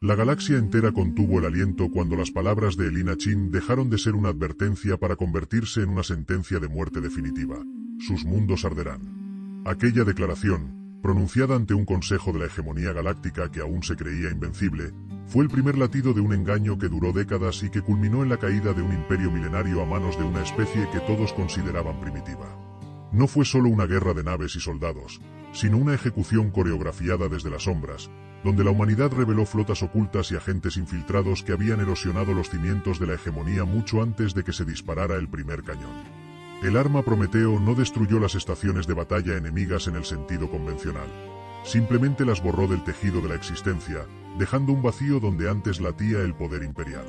La galaxia entera contuvo el aliento cuando las palabras de Elina Chin dejaron de ser una advertencia para convertirse en una sentencia de muerte definitiva. Sus mundos arderán. Aquella declaración, pronunciada ante un consejo de la hegemonía galáctica que aún se creía invencible, fue el primer latido de un engaño que duró décadas y que culminó en la caída de un imperio milenario a manos de una especie que todos consideraban primitiva. No fue solo una guerra de naves y soldados, sino una ejecución coreografiada desde las sombras, donde la humanidad reveló flotas ocultas y agentes infiltrados que habían erosionado los cimientos de la hegemonía mucho antes de que se disparara el primer cañón. El arma Prometeo no destruyó las estaciones de batalla enemigas en el sentido convencional. Simplemente las borró del tejido de la existencia, dejando un vacío donde antes latía el poder imperial.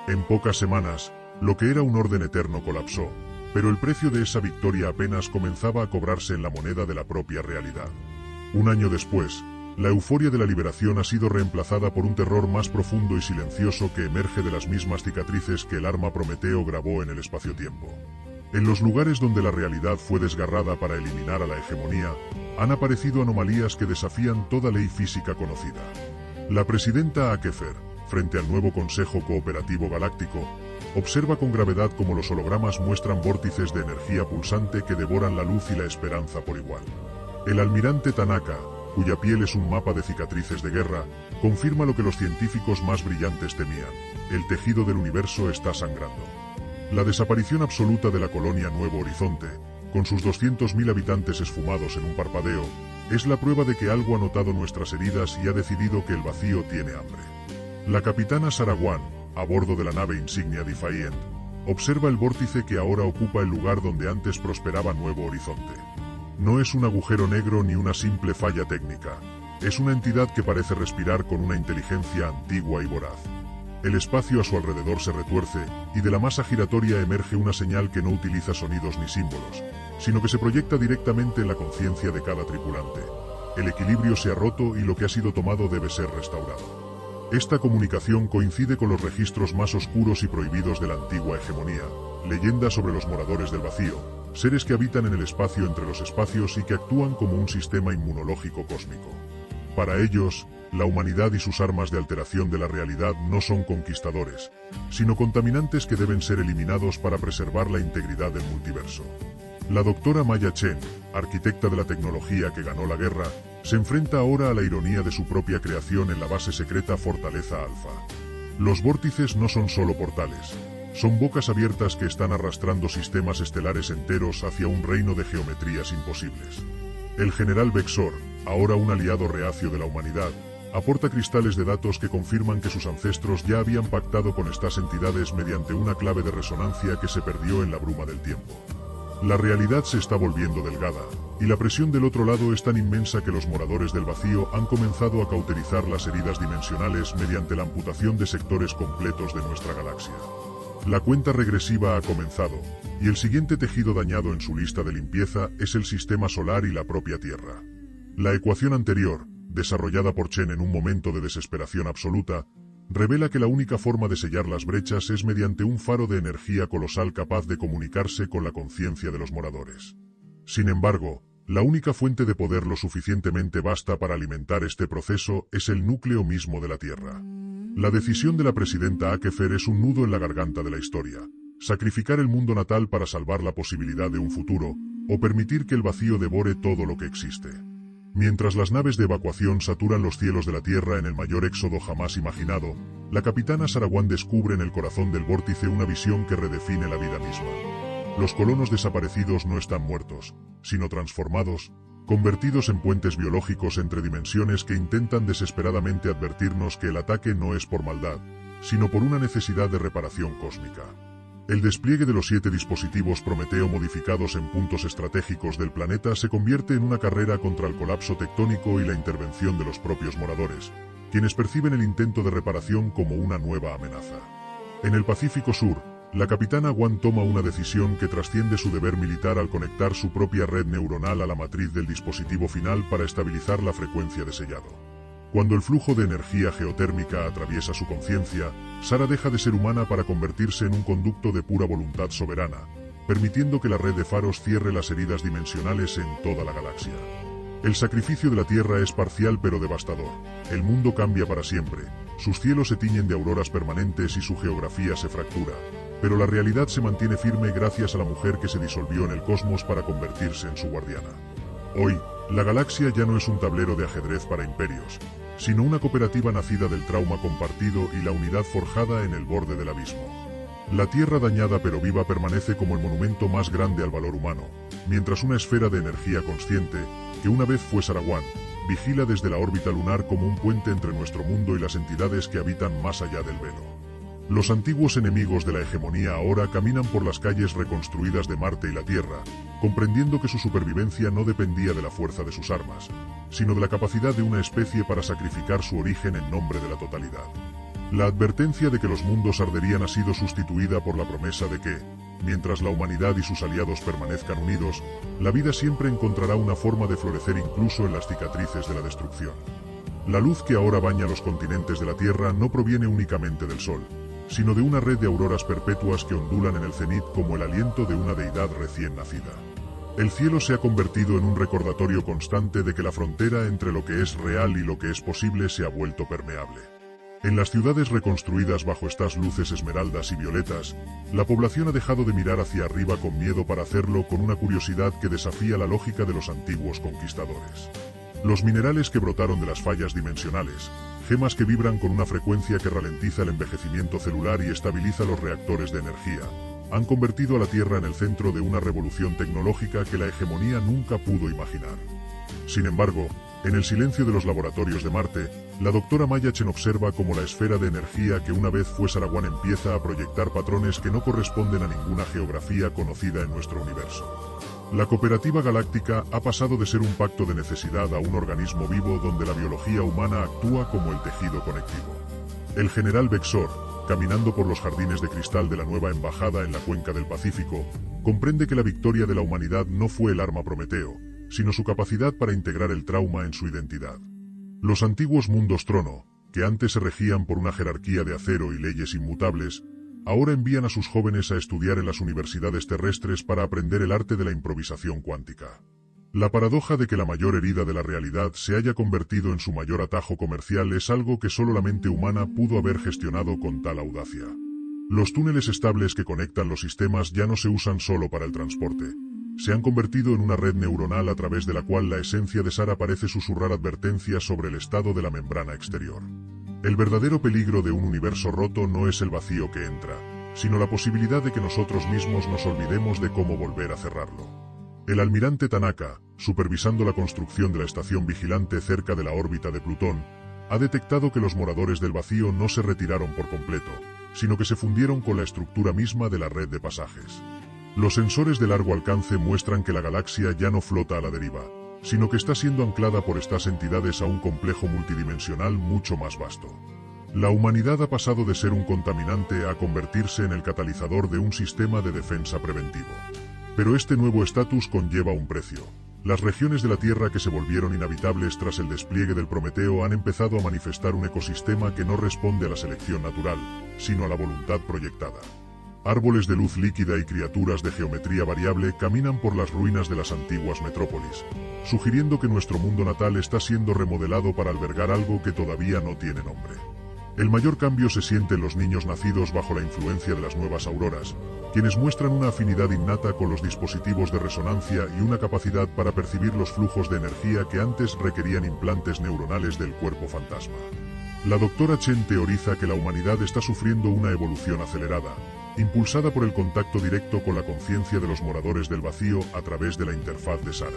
En pocas semanas, lo que era un orden eterno colapsó, pero el precio de esa victoria apenas comenzaba a cobrarse en la moneda de la propia realidad. Un año después, la euforia de la liberación ha sido reemplazada por un terror más profundo y silencioso que emerge de las mismas cicatrices que el arma Prometeo grabó en el espacio-tiempo. En los lugares donde la realidad fue desgarrada para eliminar a la hegemonía, han aparecido anomalías que desafían toda ley física conocida. La presidenta Akefer, frente al nuevo Consejo Cooperativo Galáctico, observa con gravedad cómo los hologramas muestran vórtices de energía pulsante que devoran la luz y la esperanza por igual. El almirante Tanaka, cuya piel es un mapa de cicatrices de guerra, confirma lo que los científicos más brillantes temían: el tejido del universo está sangrando. La desaparición absoluta de la colonia Nuevo Horizonte, con sus 200.000 habitantes esfumados en un parpadeo, es la prueba de que algo ha notado nuestras heridas y ha decidido que el vacío tiene hambre. La capitana Sarawan, a bordo de la nave insignia Defiant, observa el vórtice que ahora ocupa el lugar donde antes prosperaba Nuevo Horizonte. No es un agujero negro ni una simple falla técnica, es una entidad que parece respirar con una inteligencia antigua y voraz. El espacio a su alrededor se retuerce, y de la masa giratoria emerge una señal que no utiliza sonidos ni símbolos, sino que se proyecta directamente en la conciencia de cada tripulante. El equilibrio se ha roto y lo que ha sido tomado debe ser restaurado. Esta comunicación coincide con los registros más oscuros y prohibidos de la antigua hegemonía, leyendas sobre los moradores del vacío, seres que habitan en el espacio entre los espacios y que actúan como un sistema inmunológico cósmico. Para ellos, la humanidad y sus armas de alteración de la realidad no son conquistadores, sino contaminantes que deben ser eliminados para preservar la integridad del multiverso. La doctora Maya Chen, arquitecta de la tecnología que ganó la guerra, se enfrenta ahora a la ironía de su propia creación en la base secreta Fortaleza Alfa. Los vórtices no son solo portales, son bocas abiertas que están arrastrando sistemas estelares enteros hacia un reino de geometrías imposibles. El general Vexor, ahora un aliado reacio de la humanidad, aporta cristales de datos que confirman que sus ancestros ya habían pactado con estas entidades mediante una clave de resonancia que se perdió en la bruma del tiempo. La realidad se está volviendo delgada, y la presión del otro lado es tan inmensa que los moradores del vacío han comenzado a cauterizar las heridas dimensionales mediante la amputación de sectores completos de nuestra galaxia. La cuenta regresiva ha comenzado, y el siguiente tejido dañado en su lista de limpieza es el sistema solar y la propia Tierra. La ecuación anterior, desarrollada por Chen en un momento de desesperación absoluta, revela que la única forma de sellar las brechas es mediante un faro de energía colosal capaz de comunicarse con la conciencia de los moradores. Sin embargo, la única fuente de poder lo suficientemente vasta para alimentar este proceso es el núcleo mismo de la Tierra. La decisión de la presidenta Akefer es un nudo en la garganta de la historia: sacrificar el mundo natal para salvar la posibilidad de un futuro, o permitir que el vacío devore todo lo que existe. Mientras las naves de evacuación saturan los cielos de la Tierra en el mayor éxodo jamás imaginado, la capitana Sarawan descubre en el corazón del vórtice una visión que redefine la vida misma. Los colonos desaparecidos no están muertos, sino transformados, convertidos en puentes biológicos entre dimensiones que intentan desesperadamente advertirnos que el ataque no es por maldad, sino por una necesidad de reparación cósmica. El despliegue de los 7 dispositivos Prometeo modificados en puntos estratégicos del planeta se convierte en una carrera contra el colapso tectónico y la intervención de los propios moradores, quienes perciben el intento de reparación como una nueva amenaza. En el Pacífico Sur, la capitana Wan toma una decisión que trasciende su deber militar al conectar su propia red neuronal a la matriz del dispositivo final para estabilizar la frecuencia de sellado. Cuando el flujo de energía geotérmica atraviesa su conciencia, Sara deja de ser humana para convertirse en un conducto de pura voluntad soberana, permitiendo que la red de faros cierre las heridas dimensionales en toda la galaxia. El sacrificio de la Tierra es parcial pero devastador. El mundo cambia para siempre, sus cielos se tiñen de auroras permanentes y su geografía se fractura. Pero la realidad se mantiene firme gracias a la mujer que se disolvió en el cosmos para convertirse en su guardiana. Hoy, la galaxia ya no es un tablero de ajedrez para imperios, sino una cooperativa nacida del trauma compartido y la unidad forjada en el borde del abismo. La Tierra dañada pero viva permanece como el monumento más grande al valor humano, mientras una esfera de energía consciente, que una vez fue Sarawan, vigila desde la órbita lunar como un puente entre nuestro mundo y las entidades que habitan más allá del velo. Los antiguos enemigos de la hegemonía ahora caminan por las calles reconstruidas de Marte y la Tierra, comprendiendo que su supervivencia no dependía de la fuerza de sus armas, sino de la capacidad de una especie para sacrificar su origen en nombre de la totalidad. La advertencia de que los mundos arderían ha sido sustituida por la promesa de que, mientras la humanidad y sus aliados permanezcan unidos, la vida siempre encontrará una forma de florecer incluso en las cicatrices de la destrucción. La luz que ahora baña los continentes de la Tierra no proviene únicamente del Sol, sino de una red de auroras perpetuas que ondulan en el cenit como el aliento de una deidad recién nacida. El cielo se ha convertido en un recordatorio constante de que la frontera entre lo que es real y lo que es posible se ha vuelto permeable. En las ciudades reconstruidas bajo estas luces esmeraldas y violetas, la población ha dejado de mirar hacia arriba con miedo para hacerlo con una curiosidad que desafía la lógica de los antiguos conquistadores. Los minerales que brotaron de las fallas dimensionales, gemas que vibran con una frecuencia que ralentiza el envejecimiento celular y estabiliza los reactores de energía, han convertido a la Tierra en el centro de una revolución tecnológica que la hegemonía nunca pudo imaginar. Sin embargo, en el silencio de los laboratorios de Marte, la doctora Maya Chen observa cómo la esfera de energía que una vez fue Sarawan empieza a proyectar patrones que no corresponden a ninguna geografía conocida en nuestro universo. La cooperativa galáctica ha pasado de ser un pacto de necesidad a un organismo vivo donde la biología humana actúa como el tejido conectivo. El general Vexor, caminando por los jardines de cristal de la nueva embajada en la cuenca del Pacífico, comprende que la victoria de la humanidad no fue el arma Prometeo, sino su capacidad para integrar el trauma en su identidad. Los antiguos mundos trono, que antes se regían por una jerarquía de acero y leyes inmutables, ahora envían a sus jóvenes a estudiar en las universidades terrestres para aprender el arte de la improvisación cuántica. La paradoja de que la mayor herida de la realidad se haya convertido en su mayor atajo comercial es algo que solo la mente humana pudo haber gestionado con tal audacia. Los túneles estables que conectan los sistemas ya no se usan solo para el transporte. Se han convertido en una red neuronal a través de la cual la esencia de Sara parece susurrar advertencias sobre el estado de la membrana exterior. El verdadero peligro de un universo roto no es el vacío que entra, sino la posibilidad de que nosotros mismos nos olvidemos de cómo volver a cerrarlo. El almirante Tanaka, supervisando la construcción de la estación vigilante cerca de la órbita de Plutón, ha detectado que los moradores del vacío no se retiraron por completo, sino que se fundieron con la estructura misma de la red de pasajes. Los sensores de largo alcance muestran que la galaxia ya no flota a la deriva, sino que está siendo anclada por estas entidades a un complejo multidimensional mucho más vasto. La humanidad ha pasado de ser un contaminante a convertirse en el catalizador de un sistema de defensa preventivo. Pero este nuevo estatus conlleva un precio. Las regiones de la Tierra que se volvieron inhabitables tras el despliegue del Prometeo han empezado a manifestar un ecosistema que no responde a la selección natural, sino a la voluntad proyectada. Árboles de luz líquida y criaturas de geometría variable caminan por las ruinas de las antiguas metrópolis, sugiriendo que nuestro mundo natal está siendo remodelado para albergar algo que todavía no tiene nombre. El mayor cambio se siente en los niños nacidos bajo la influencia de las nuevas auroras, quienes muestran una afinidad innata con los dispositivos de resonancia y una capacidad para percibir los flujos de energía que antes requerían implantes neuronales del cuerpo fantasma. La doctora Chen teoriza que la humanidad está sufriendo una evolución acelerada, impulsada por el contacto directo con la conciencia de los moradores del vacío a través de la interfaz de Sara.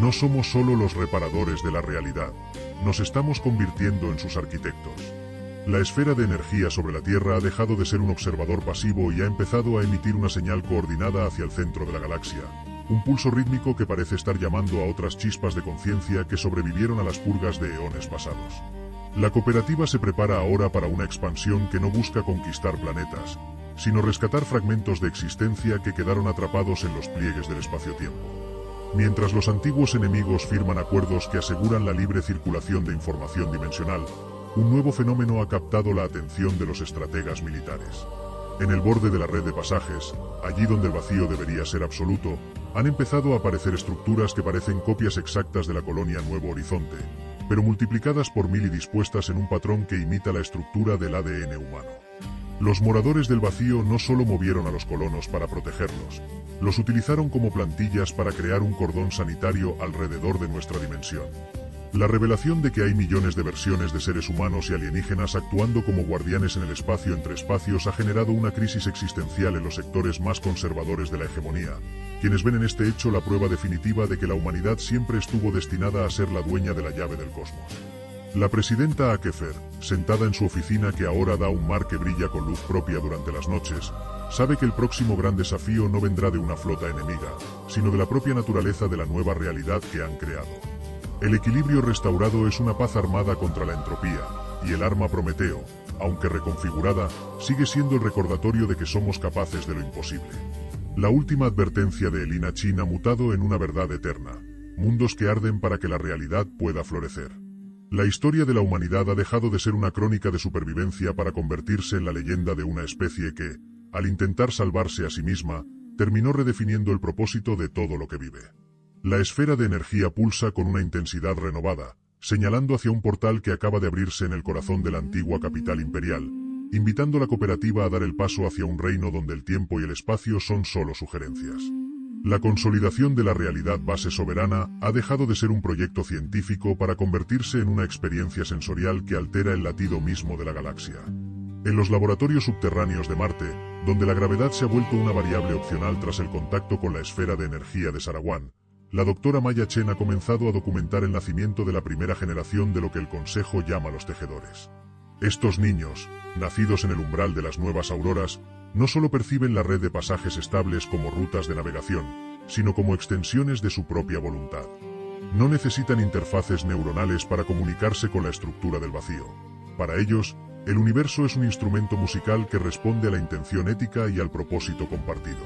No somos solo los reparadores de la realidad, nos estamos convirtiendo en sus arquitectos. La esfera de energía sobre la Tierra ha dejado de ser un observador pasivo y ha empezado a emitir una señal coordinada hacia el centro de la galaxia, un pulso rítmico que parece estar llamando a otras chispas de conciencia que sobrevivieron a las purgas de eones pasados. La cooperativa se prepara ahora para una expansión que no busca conquistar planetas, sino rescatar fragmentos de existencia que quedaron atrapados en los pliegues del espacio-tiempo. Mientras los antiguos enemigos firman acuerdos que aseguran la libre circulación de información dimensional, un nuevo fenómeno ha captado la atención de los estrategas militares. En el borde de la red de pasajes, allí donde el vacío debería ser absoluto, han empezado a aparecer estructuras que parecen copias exactas de la colonia Nuevo Horizonte, pero multiplicadas por 1000 y dispuestas en un patrón que imita la estructura del ADN humano. Los moradores del vacío no solo movieron a los colonos para protegerlos, los utilizaron como plantillas para crear un cordón sanitario alrededor de nuestra dimensión. La revelación de que hay millones de versiones de seres humanos y alienígenas actuando como guardianes en el espacio entre espacios ha generado una crisis existencial en los sectores más conservadores de la hegemonía, quienes ven en este hecho la prueba definitiva de que la humanidad siempre estuvo destinada a ser la dueña de la llave del cosmos. La presidenta Akefer, sentada en su oficina que ahora da un mar que brilla con luz propia durante las noches, sabe que el próximo gran desafío no vendrá de una flota enemiga, sino de la propia naturaleza de la nueva realidad que han creado. El equilibrio restaurado es una paz armada contra la entropía, y el arma Prometeo, aunque reconfigurada, sigue siendo el recordatorio de que somos capaces de lo imposible. La última advertencia de Elina Chin ha mutado en una verdad eterna: mundos que arden para que la realidad pueda florecer. La historia de la humanidad ha dejado de ser una crónica de supervivencia para convertirse en la leyenda de una especie que, al intentar salvarse a sí misma, terminó redefiniendo el propósito de todo lo que vive. La esfera de energía pulsa con una intensidad renovada, señalando hacia un portal que acaba de abrirse en el corazón de la antigua capital imperial, invitando a la cooperativa a dar el paso hacia un reino donde el tiempo y el espacio son solo sugerencias. La consolidación de la realidad base soberana ha dejado de ser un proyecto científico para convertirse en una experiencia sensorial que altera el latido mismo de la galaxia. En los laboratorios subterráneos de Marte, donde la gravedad se ha vuelto una variable opcional tras el contacto con la esfera de energía de Sarawan, la doctora Maya Chen ha comenzado a documentar el nacimiento de la primera generación de lo que el Consejo llama los tejedores. Estos niños, nacidos en el umbral de las nuevas auroras, no solo perciben la red de pasajes estables como rutas de navegación, sino como extensiones de su propia voluntad. No necesitan interfaces neuronales para comunicarse con la estructura del vacío. Para ellos, el universo es un instrumento musical que responde a la intención ética y al propósito compartido.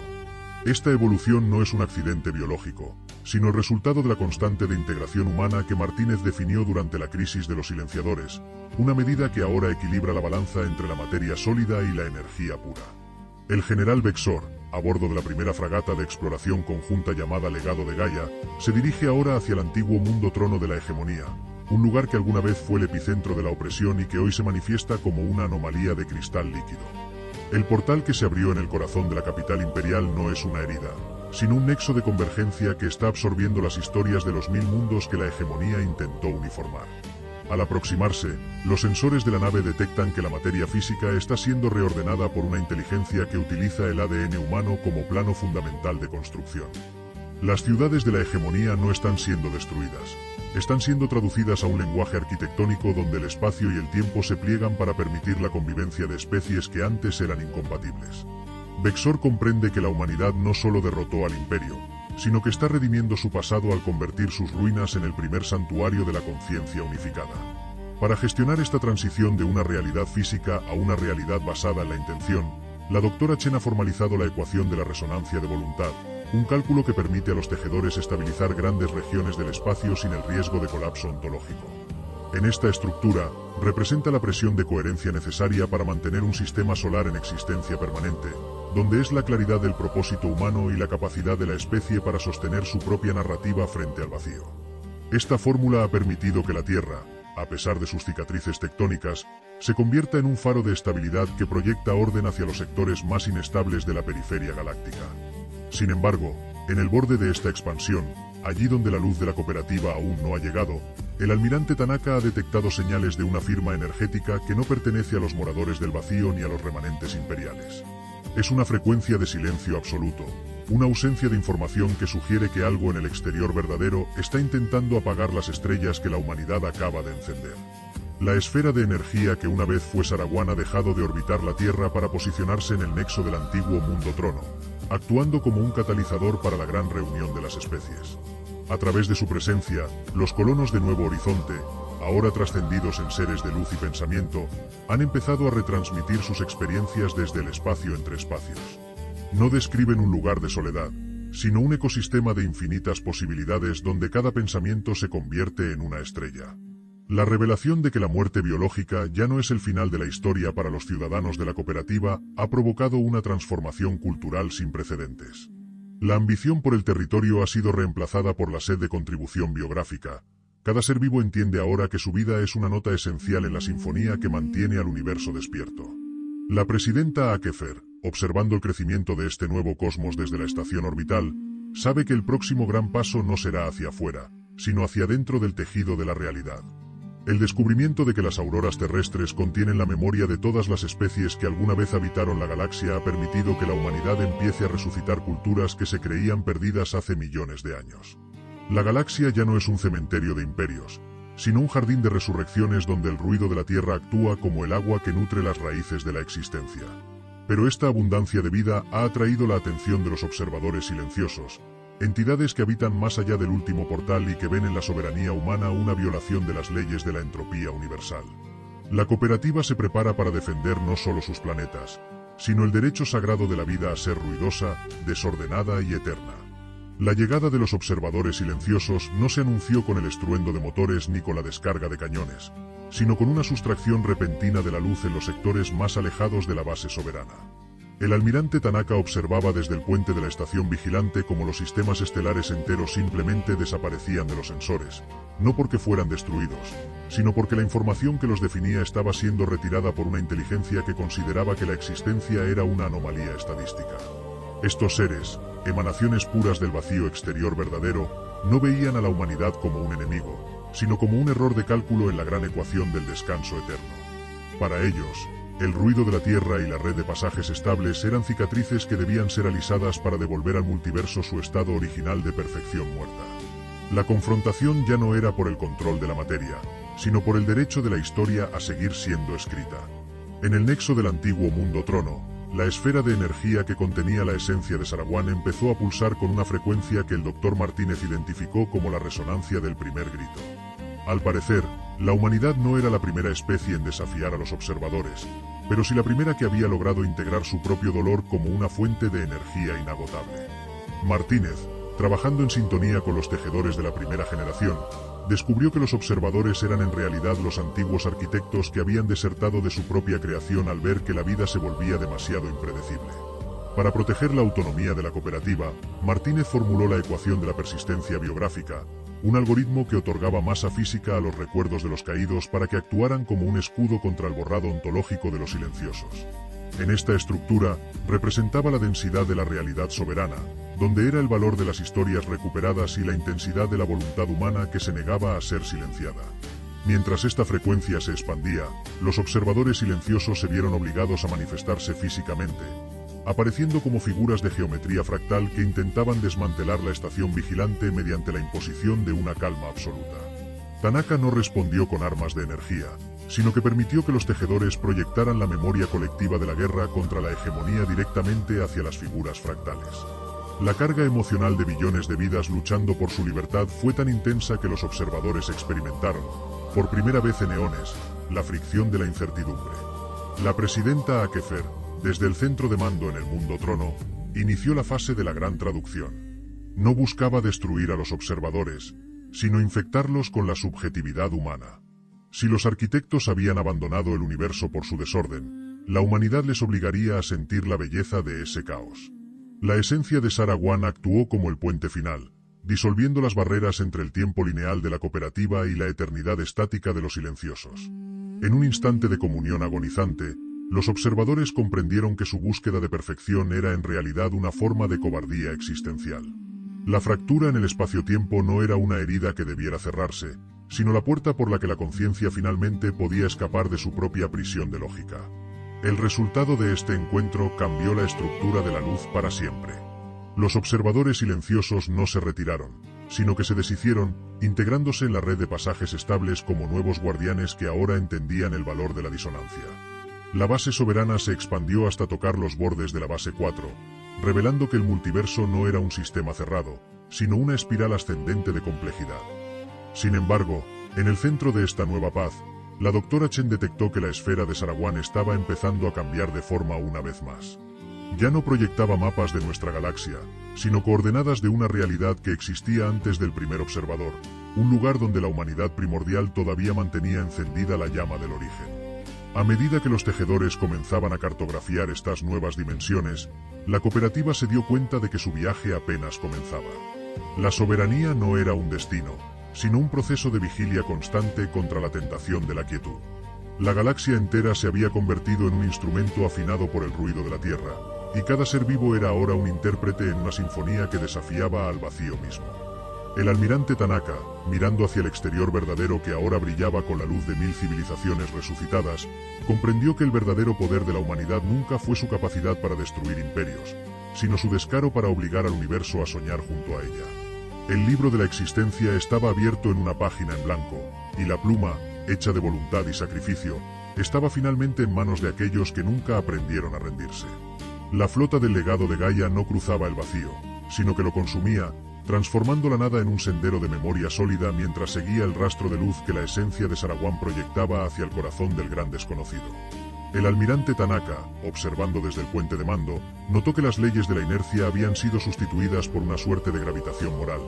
Esta evolución no es un accidente biológico, sino el resultado de la constante de integración humana que Martínez definió durante la crisis de los silenciadores, una medida que ahora equilibra la balanza entre la materia sólida y la energía pura. El general Bexor, a bordo de la primera fragata de exploración conjunta llamada Legado de Gaia, se dirige ahora hacia el antiguo mundo trono de la hegemonía, un lugar que alguna vez fue el epicentro de la opresión y que hoy se manifiesta como una anomalía de cristal líquido. El portal que se abrió en el corazón de la capital imperial no es una herida, sino un nexo de convergencia que está absorbiendo las historias de los 1000 mundos que la hegemonía intentó uniformar. Al aproximarse, los sensores de la nave detectan que la materia física está siendo reordenada por una inteligencia que utiliza el ADN humano como plano fundamental de construcción. Las ciudades de la hegemonía no están siendo destruidas, están siendo traducidas a un lenguaje arquitectónico donde el espacio y el tiempo se pliegan para permitir la convivencia de especies que antes eran incompatibles. Bexor comprende que la humanidad no solo derrotó al imperio, sino que está redimiendo su pasado al convertir sus ruinas en el primer santuario de la conciencia unificada. Para gestionar esta transición de una realidad física a una realidad basada en la intención, la doctora Chen ha formalizado la ecuación de la resonancia de voluntad, un cálculo que permite a los tejedores estabilizar grandes regiones del espacio sin el riesgo de colapso ontológico. En esta estructura, representa la presión de coherencia necesaria para mantener un sistema solar en existencia permanente, donde es la claridad del propósito humano y la capacidad de la especie para sostener su propia narrativa frente al vacío. Esta fórmula ha permitido que la Tierra, a pesar de sus cicatrices tectónicas, se convierta en un faro de estabilidad que proyecta orden hacia los sectores más inestables de la periferia galáctica. Sin embargo, en el borde de esta expansión, allí donde la luz de la cooperativa aún no ha llegado, el almirante Tanaka ha detectado señales de una firma energética que no pertenece a los moradores del vacío ni a los remanentes imperiales. Es una frecuencia de silencio absoluto, una ausencia de información que sugiere que algo en el exterior verdadero está intentando apagar las estrellas que la humanidad acaba de encender. La esfera de energía que una vez fue Sarawan ha dejado de orbitar la Tierra para posicionarse en el nexo del antiguo mundo trono, actuando como un catalizador para la gran reunión de las especies. A través de su presencia, los colonos de Nuevo Horizonte, ahora trascendidos en seres de luz y pensamiento, han empezado a retransmitir sus experiencias desde el espacio entre espacios. No describen un lugar de soledad, sino un ecosistema de infinitas posibilidades donde cada pensamiento se convierte en una estrella. La revelación de que la muerte biológica ya no es el final de la historia para los ciudadanos de la cooperativa ha provocado una transformación cultural sin precedentes. La ambición por el territorio ha sido reemplazada por la sed de contribución biográfica. Cada ser vivo entiende ahora que su vida es una nota esencial en la sinfonía que mantiene al universo despierto. La presidenta Akefer, observando el crecimiento de este nuevo cosmos desde la estación orbital, sabe que el próximo gran paso no será hacia afuera, sino hacia dentro del tejido de la realidad. El descubrimiento de que las auroras terrestres contienen la memoria de todas las especies que alguna vez habitaron la galaxia ha permitido que la humanidad empiece a resucitar culturas que se creían perdidas hace millones de años. La galaxia ya no es un cementerio de imperios, sino un jardín de resurrecciones donde el ruido de la Tierra actúa como el agua que nutre las raíces de la existencia. Pero esta abundancia de vida ha atraído la atención de los observadores silenciosos, entidades que habitan más allá del último portal y que ven en la soberanía humana una violación de las leyes de la entropía universal. La cooperativa se prepara para defender no solo sus planetas, sino el derecho sagrado de la vida a ser ruidosa, desordenada y eterna. La llegada de los observadores silenciosos no se anunció con el estruendo de motores ni con la descarga de cañones, sino con una sustracción repentina de la luz en los sectores más alejados de la base soberana. El almirante Tanaka observaba desde el puente de la estación vigilante cómo los sistemas estelares enteros simplemente desaparecían de los sensores, no porque fueran destruidos, sino porque la información que los definía estaba siendo retirada por una inteligencia que consideraba que la existencia era una anomalía estadística. Estos seres, emanaciones puras del vacío exterior verdadero, no veían a la humanidad como un enemigo, sino como un error de cálculo en la gran ecuación del descanso eterno. Para ellos, el ruido de la Tierra y la red de pasajes estables eran cicatrices que debían ser alisadas para devolver al multiverso su estado original de perfección muerta. La confrontación ya no era por el control de la materia, sino por el derecho de la historia a seguir siendo escrita. En el nexo del antiguo mundo trono, la esfera de energía que contenía la esencia de Sarawan empezó a pulsar con una frecuencia que el Dr. Martínez identificó como la resonancia del primer grito. Al parecer, la humanidad no era la primera especie en desafiar a los observadores, pero sí la primera que había logrado integrar su propio dolor como una fuente de energía inagotable. Martínez, trabajando en sintonía con los tejedores de la primera generación, descubrió que los observadores eran en realidad los antiguos arquitectos que habían desertado de su propia creación al ver que la vida se volvía demasiado impredecible. Para proteger la autonomía de la cooperativa, Martínez formuló la ecuación de la persistencia biográfica, un algoritmo que otorgaba masa física a los recuerdos de los caídos para que actuaran como un escudo contra el borrado ontológico de los silenciosos. En esta estructura, representaba la densidad de la realidad soberana, donde era el valor de las historias recuperadas y la intensidad de la voluntad humana que se negaba a ser silenciada. Mientras esta frecuencia se expandía, los observadores silenciosos se vieron obligados a manifestarse físicamente, apareciendo como figuras de geometría fractal que intentaban desmantelar la estación vigilante mediante la imposición de una calma absoluta. Tanaka no respondió con armas de energía, sino que permitió que los tejedores proyectaran la memoria colectiva de la guerra contra la hegemonía directamente hacia las figuras fractales. La carga emocional de billones de vidas luchando por su libertad fue tan intensa que los observadores experimentaron, por primera vez en eones, la fricción de la incertidumbre. La presidenta Akefer, desde el centro de mando en el mundo trono, inició la fase de la gran traducción. No buscaba destruir a los observadores, sino infectarlos con la subjetividad humana. Si los arquitectos habían abandonado el universo por su desorden, la humanidad les obligaría a sentir la belleza de ese caos. La esencia de Sarawan actuó como el puente final, disolviendo las barreras entre el tiempo lineal de la cooperativa y la eternidad estática de los silenciosos. En un instante de comunión agonizante, los observadores comprendieron que su búsqueda de perfección era en realidad una forma de cobardía existencial. La fractura en el espacio-tiempo no era una herida que debiera cerrarse, sino la puerta por la que la conciencia finalmente podía escapar de su propia prisión de lógica. El resultado de este encuentro cambió la estructura de la luz para siempre. Los observadores silenciosos no se retiraron, sino que se deshicieron, integrándose en la red de pasajes estables como nuevos guardianes que ahora entendían el valor de la disonancia. La base soberana se expandió hasta tocar los bordes de la base 4, revelando que el multiverso no era un sistema cerrado, sino una espiral ascendente de complejidad. Sin embargo, en el centro de esta nueva paz, la doctora Chen detectó que la esfera de Sarawan estaba empezando a cambiar de forma una vez más. Ya no proyectaba mapas de nuestra galaxia, sino coordenadas de una realidad que existía antes del primer observador, un lugar donde la humanidad primordial todavía mantenía encendida la llama del origen. A medida que los tejedores comenzaban a cartografiar estas nuevas dimensiones, la cooperativa se dio cuenta de que su viaje apenas comenzaba. La soberanía no era un destino, sino un proceso de vigilia constante contra la tentación de la quietud. La galaxia entera se había convertido en un instrumento afinado por el ruido de la Tierra, y cada ser vivo era ahora un intérprete en una sinfonía que desafiaba al vacío mismo. El almirante Tanaka, mirando hacia el exterior verdadero que ahora brillaba con la luz de 1000 civilizaciones resucitadas, comprendió que el verdadero poder de la humanidad nunca fue su capacidad para destruir imperios, sino su descaro para obligar al universo a soñar junto a ella. El libro de la existencia estaba abierto en una página en blanco, y la pluma, hecha de voluntad y sacrificio, estaba finalmente en manos de aquellos que nunca aprendieron a rendirse. La flota del legado de Gaia no cruzaba el vacío, sino que lo consumía, transformando la nada en un sendero de memoria sólida mientras seguía el rastro de luz que la esencia de Sarawak proyectaba hacia el corazón del gran desconocido. El almirante Tanaka, observando desde el puente de mando, notó que las leyes de la inercia habían sido sustituidas por una suerte de gravitación moral.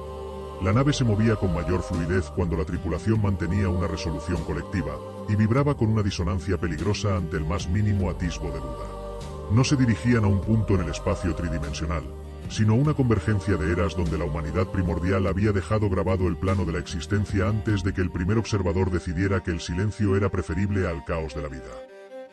La nave se movía con mayor fluidez cuando la tripulación mantenía una resolución colectiva, y vibraba con una disonancia peligrosa ante el más mínimo atisbo de duda. No se dirigían a un punto en el espacio tridimensional, sino una convergencia de eras donde la humanidad primordial había dejado grabado el plano de la existencia antes de que el primer observador decidiera que el silencio era preferible al caos de la vida.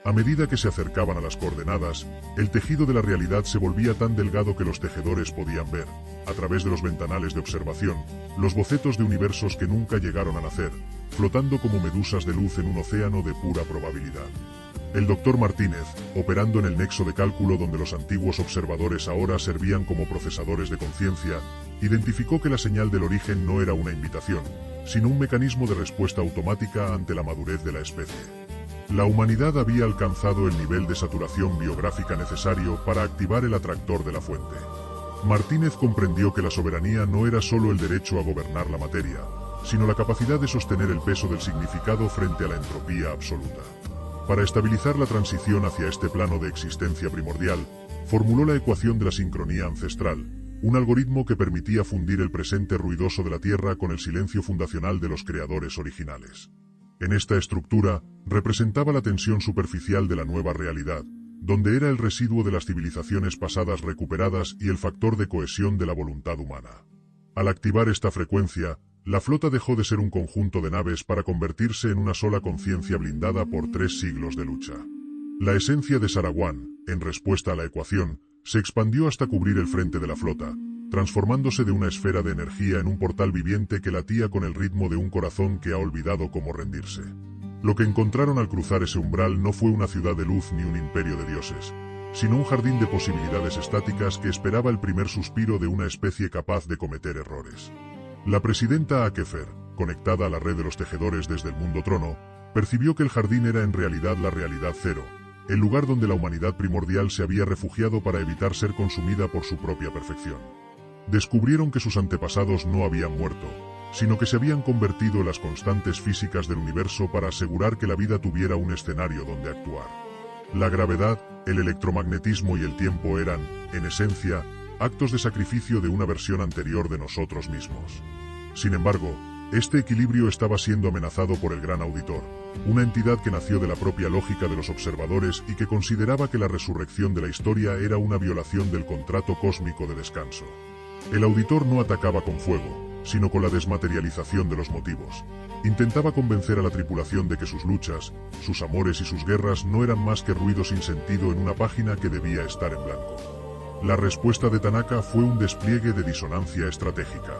A medida que se acercaban a las coordenadas, el tejido de la realidad se volvía tan delgado que los tejedores podían ver, a través de los ventanales de observación, los bocetos de universos que nunca llegaron a nacer, flotando como medusas de luz en un océano de pura probabilidad. El Dr. Martínez, operando en el nexo de cálculo donde los antiguos observadores ahora servían como procesadores de conciencia, identificó que la señal del origen no era una invitación, sino un mecanismo de respuesta automática ante la madurez de la especie. La humanidad había alcanzado el nivel de saturación biográfica necesario para activar el atractor de la fuente. Martínez comprendió que la soberanía no era solo el derecho a gobernar la materia, sino la capacidad de sostener el peso del significado frente a la entropía absoluta. Para estabilizar la transición hacia este plano de existencia primordial, formuló la ecuación de la sincronía ancestral, un algoritmo que permitía fundir el presente ruidoso de la Tierra con el silencio fundacional de los creadores originales. En esta estructura, representaba la tensión superficial de la nueva realidad, donde era el residuo de las civilizaciones pasadas recuperadas y el factor de cohesión de la voluntad humana. Al activar esta frecuencia, la flota dejó de ser un conjunto de naves para convertirse en una sola conciencia blindada por 3 siglos de lucha. La esencia de Sarawak, en respuesta a la ecuación, se expandió hasta cubrir el frente de la flota, transformándose de una esfera de energía en un portal viviente que latía con el ritmo de un corazón que ha olvidado cómo rendirse. Lo que encontraron al cruzar ese umbral no fue una ciudad de luz ni un imperio de dioses, sino un jardín de posibilidades estáticas que esperaba el primer suspiro de una especie capaz de cometer errores. La presidenta Akefer, conectada a la red de los tejedores desde el mundo trono, percibió que el jardín era en realidad la realidad cero, el lugar donde la humanidad primordial se había refugiado para evitar ser consumida por su propia perfección. Descubrieron que sus antepasados no habían muerto, sino que se habían convertido en las constantes físicas del universo para asegurar que la vida tuviera un escenario donde actuar. La gravedad, el electromagnetismo y el tiempo eran, en esencia, actos de sacrificio de una versión anterior de nosotros mismos. Sin embargo, este equilibrio estaba siendo amenazado por el Gran Auditor, una entidad que nació de la propia lógica de los observadores y que consideraba que la resurrección de la historia era una violación del contrato cósmico de descanso. El Auditor no atacaba con fuego, sino con la desmaterialización de los motivos. Intentaba convencer a la tripulación de que sus luchas, sus amores y sus guerras no eran más que ruido sin sentido en una página que debía estar en blanco. La respuesta de Tanaka fue un despliegue de disonancia estratégica.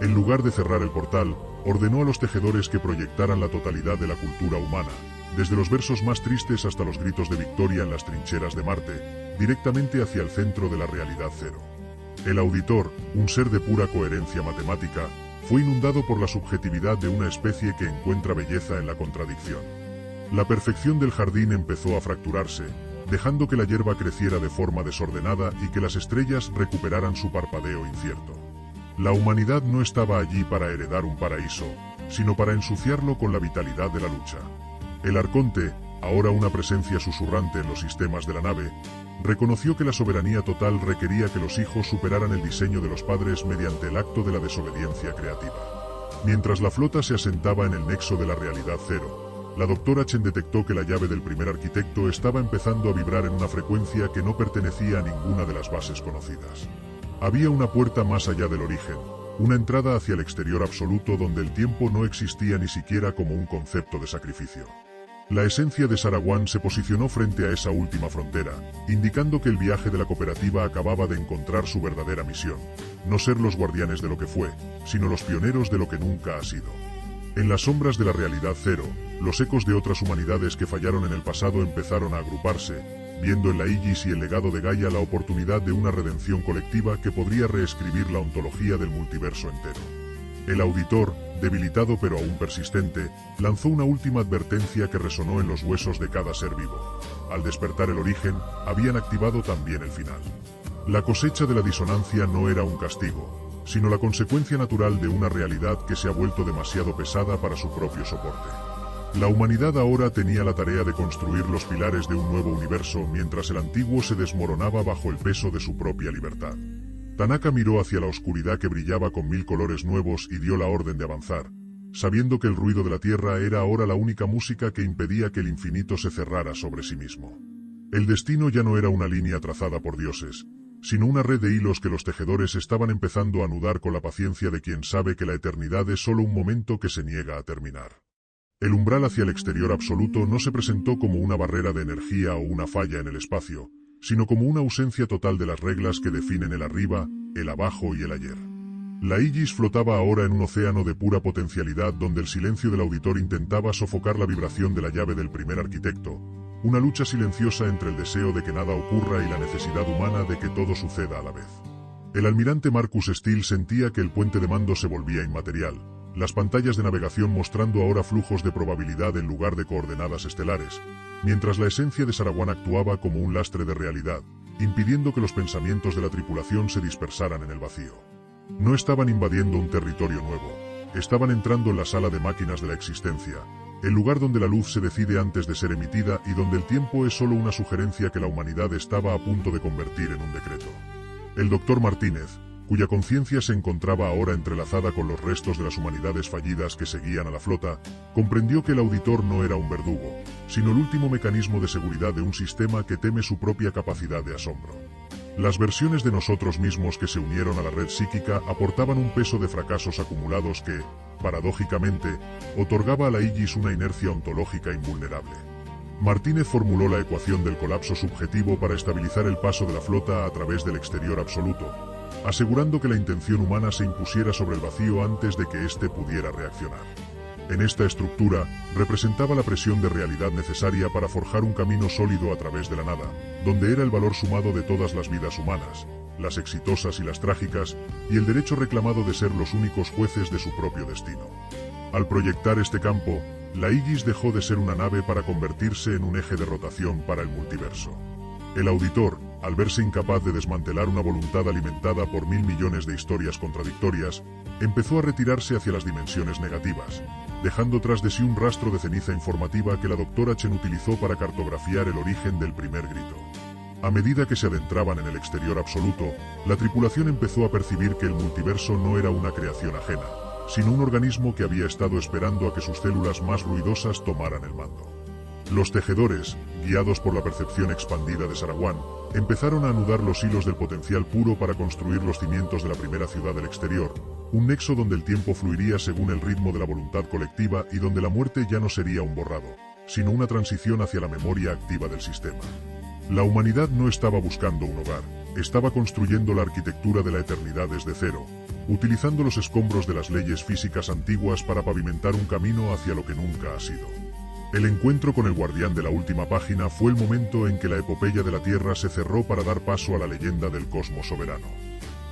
En lugar de cerrar el portal, ordenó a los tejedores que proyectaran la totalidad de la cultura humana, desde los versos más tristes hasta los gritos de victoria en las trincheras de Marte, directamente hacia el centro de la realidad cero. El Auditor, un ser de pura coherencia matemática, fue inundado por la subjetividad de una especie que encuentra belleza en la contradicción. La perfección del jardín empezó a fracturarse, dejando que la hierba creciera de forma desordenada y que las estrellas recuperaran su parpadeo incierto. La humanidad no estaba allí para heredar un paraíso, sino para ensuciarlo con la vitalidad de la lucha. El Arconte, ahora una presencia susurrante en los sistemas de la nave, reconoció que la soberanía total requería que los hijos superaran el diseño de los padres mediante el acto de la desobediencia creativa. Mientras la flota se asentaba en el nexo de la realidad cero, la doctora Chen detectó que la llave del primer arquitecto estaba empezando a vibrar en una frecuencia que no pertenecía a ninguna de las bases conocidas. Había una puerta más allá del origen, una entrada hacia el exterior absoluto donde el tiempo no existía ni siquiera como un concepto de sacrificio. La esencia de Sarawan se posicionó frente a esa última frontera, indicando que el viaje de la cooperativa acababa de encontrar su verdadera misión, no ser los guardianes de lo que fue, sino los pioneros de lo que nunca ha sido. En las sombras de la realidad cero, los ecos de otras humanidades que fallaron en el pasado empezaron a agruparse, viendo en la Aegis y el legado de Gaia la oportunidad de una redención colectiva que podría reescribir la ontología del multiverso entero. El auditor, debilitado pero aún persistente, lanzó una última advertencia que resonó en los huesos de cada ser vivo. Al despertar el origen, habían activado también el final. La cosecha de la disonancia no era un castigo, sino la consecuencia natural de una realidad que se ha vuelto demasiado pesada para su propio soporte. La humanidad ahora tenía la tarea de construir los pilares de un nuevo universo mientras el antiguo se desmoronaba bajo el peso de su propia libertad. Tanaka miró hacia la oscuridad que brillaba con 1000 colores nuevos y dio la orden de avanzar, sabiendo que el ruido de la tierra era ahora la única música que impedía que el infinito se cerrara sobre sí mismo. El destino ya no era una línea trazada por dioses, sino una red de hilos que los tejedores estaban empezando a anudar con la paciencia de quien sabe que la eternidad es solo un momento que se niega a terminar. El umbral hacia el exterior absoluto no se presentó como una barrera de energía o una falla en el espacio, sino como una ausencia total de las reglas que definen el arriba, el abajo y el ayer. La Aegis flotaba ahora en un océano de pura potencialidad donde el silencio del auditor intentaba sofocar la vibración de la llave del primer arquitecto, una lucha silenciosa entre el deseo de que nada ocurra y la necesidad humana de que todo suceda a la vez. El almirante Marcus Steele sentía que el puente de mando se volvía inmaterial, las pantallas de navegación mostrando ahora flujos de probabilidad en lugar de coordenadas estelares, mientras la esencia de Sarawan actuaba como un lastre de realidad, impidiendo que los pensamientos de la tripulación se dispersaran en el vacío. No estaban invadiendo un territorio nuevo, estaban entrando en la sala de máquinas de la existencia, el lugar donde la luz se decide antes de ser emitida y donde el tiempo es solo una sugerencia que la humanidad estaba a punto de convertir en un decreto. El Dr. Martínez, cuya conciencia se encontraba ahora entrelazada con los restos de las humanidades fallidas que seguían a la flota, comprendió que el auditor no era un verdugo, sino el último mecanismo de seguridad de un sistema que teme su propia capacidad de asombro. Las versiones de nosotros mismos que se unieron a la red psíquica aportaban un peso de fracasos acumulados que, paradójicamente, otorgaba a la Aegis una inercia ontológica invulnerable. Martínez formuló la ecuación del colapso subjetivo para estabilizar el paso de la flota a través del exterior absoluto, asegurando que la intención humana se impusiera sobre el vacío antes de que éste pudiera reaccionar. En esta estructura, representaba la presión de realidad necesaria para forjar un camino sólido a través de la nada, donde era el valor sumado de todas las vidas humanas, las exitosas y las trágicas, y el derecho reclamado de ser los únicos jueces de su propio destino. Al proyectar este campo, la Aegis dejó de ser una nave para convertirse en un eje de rotación para el multiverso. El auditor, al verse incapaz de desmantelar una voluntad alimentada por 1000 millones de historias contradictorias, empezó a retirarse hacia las dimensiones negativas, dejando tras de sí un rastro de ceniza informativa que la doctora Chen utilizó para cartografiar el origen del primer grito. A medida que se adentraban en el exterior absoluto, la tripulación empezó a percibir que el multiverso no era una creación ajena, sino un organismo que había estado esperando a que sus células más ruidosas tomaran el mando. Los tejedores, guiados por la percepción expandida de Sarawan, empezaron a anudar los hilos del potencial puro para construir los cimientos de la primera ciudad del exterior, un nexo donde el tiempo fluiría según el ritmo de la voluntad colectiva y donde la muerte ya no sería un borrado, sino una transición hacia la memoria activa del sistema. La humanidad no estaba buscando un hogar, estaba construyendo la arquitectura de la eternidad desde cero, utilizando los escombros de las leyes físicas antiguas para pavimentar un camino hacia lo que nunca ha sido. El encuentro con el guardián de la última página fue el momento en que la epopeya de la Tierra se cerró para dar paso a la leyenda del cosmos soberano.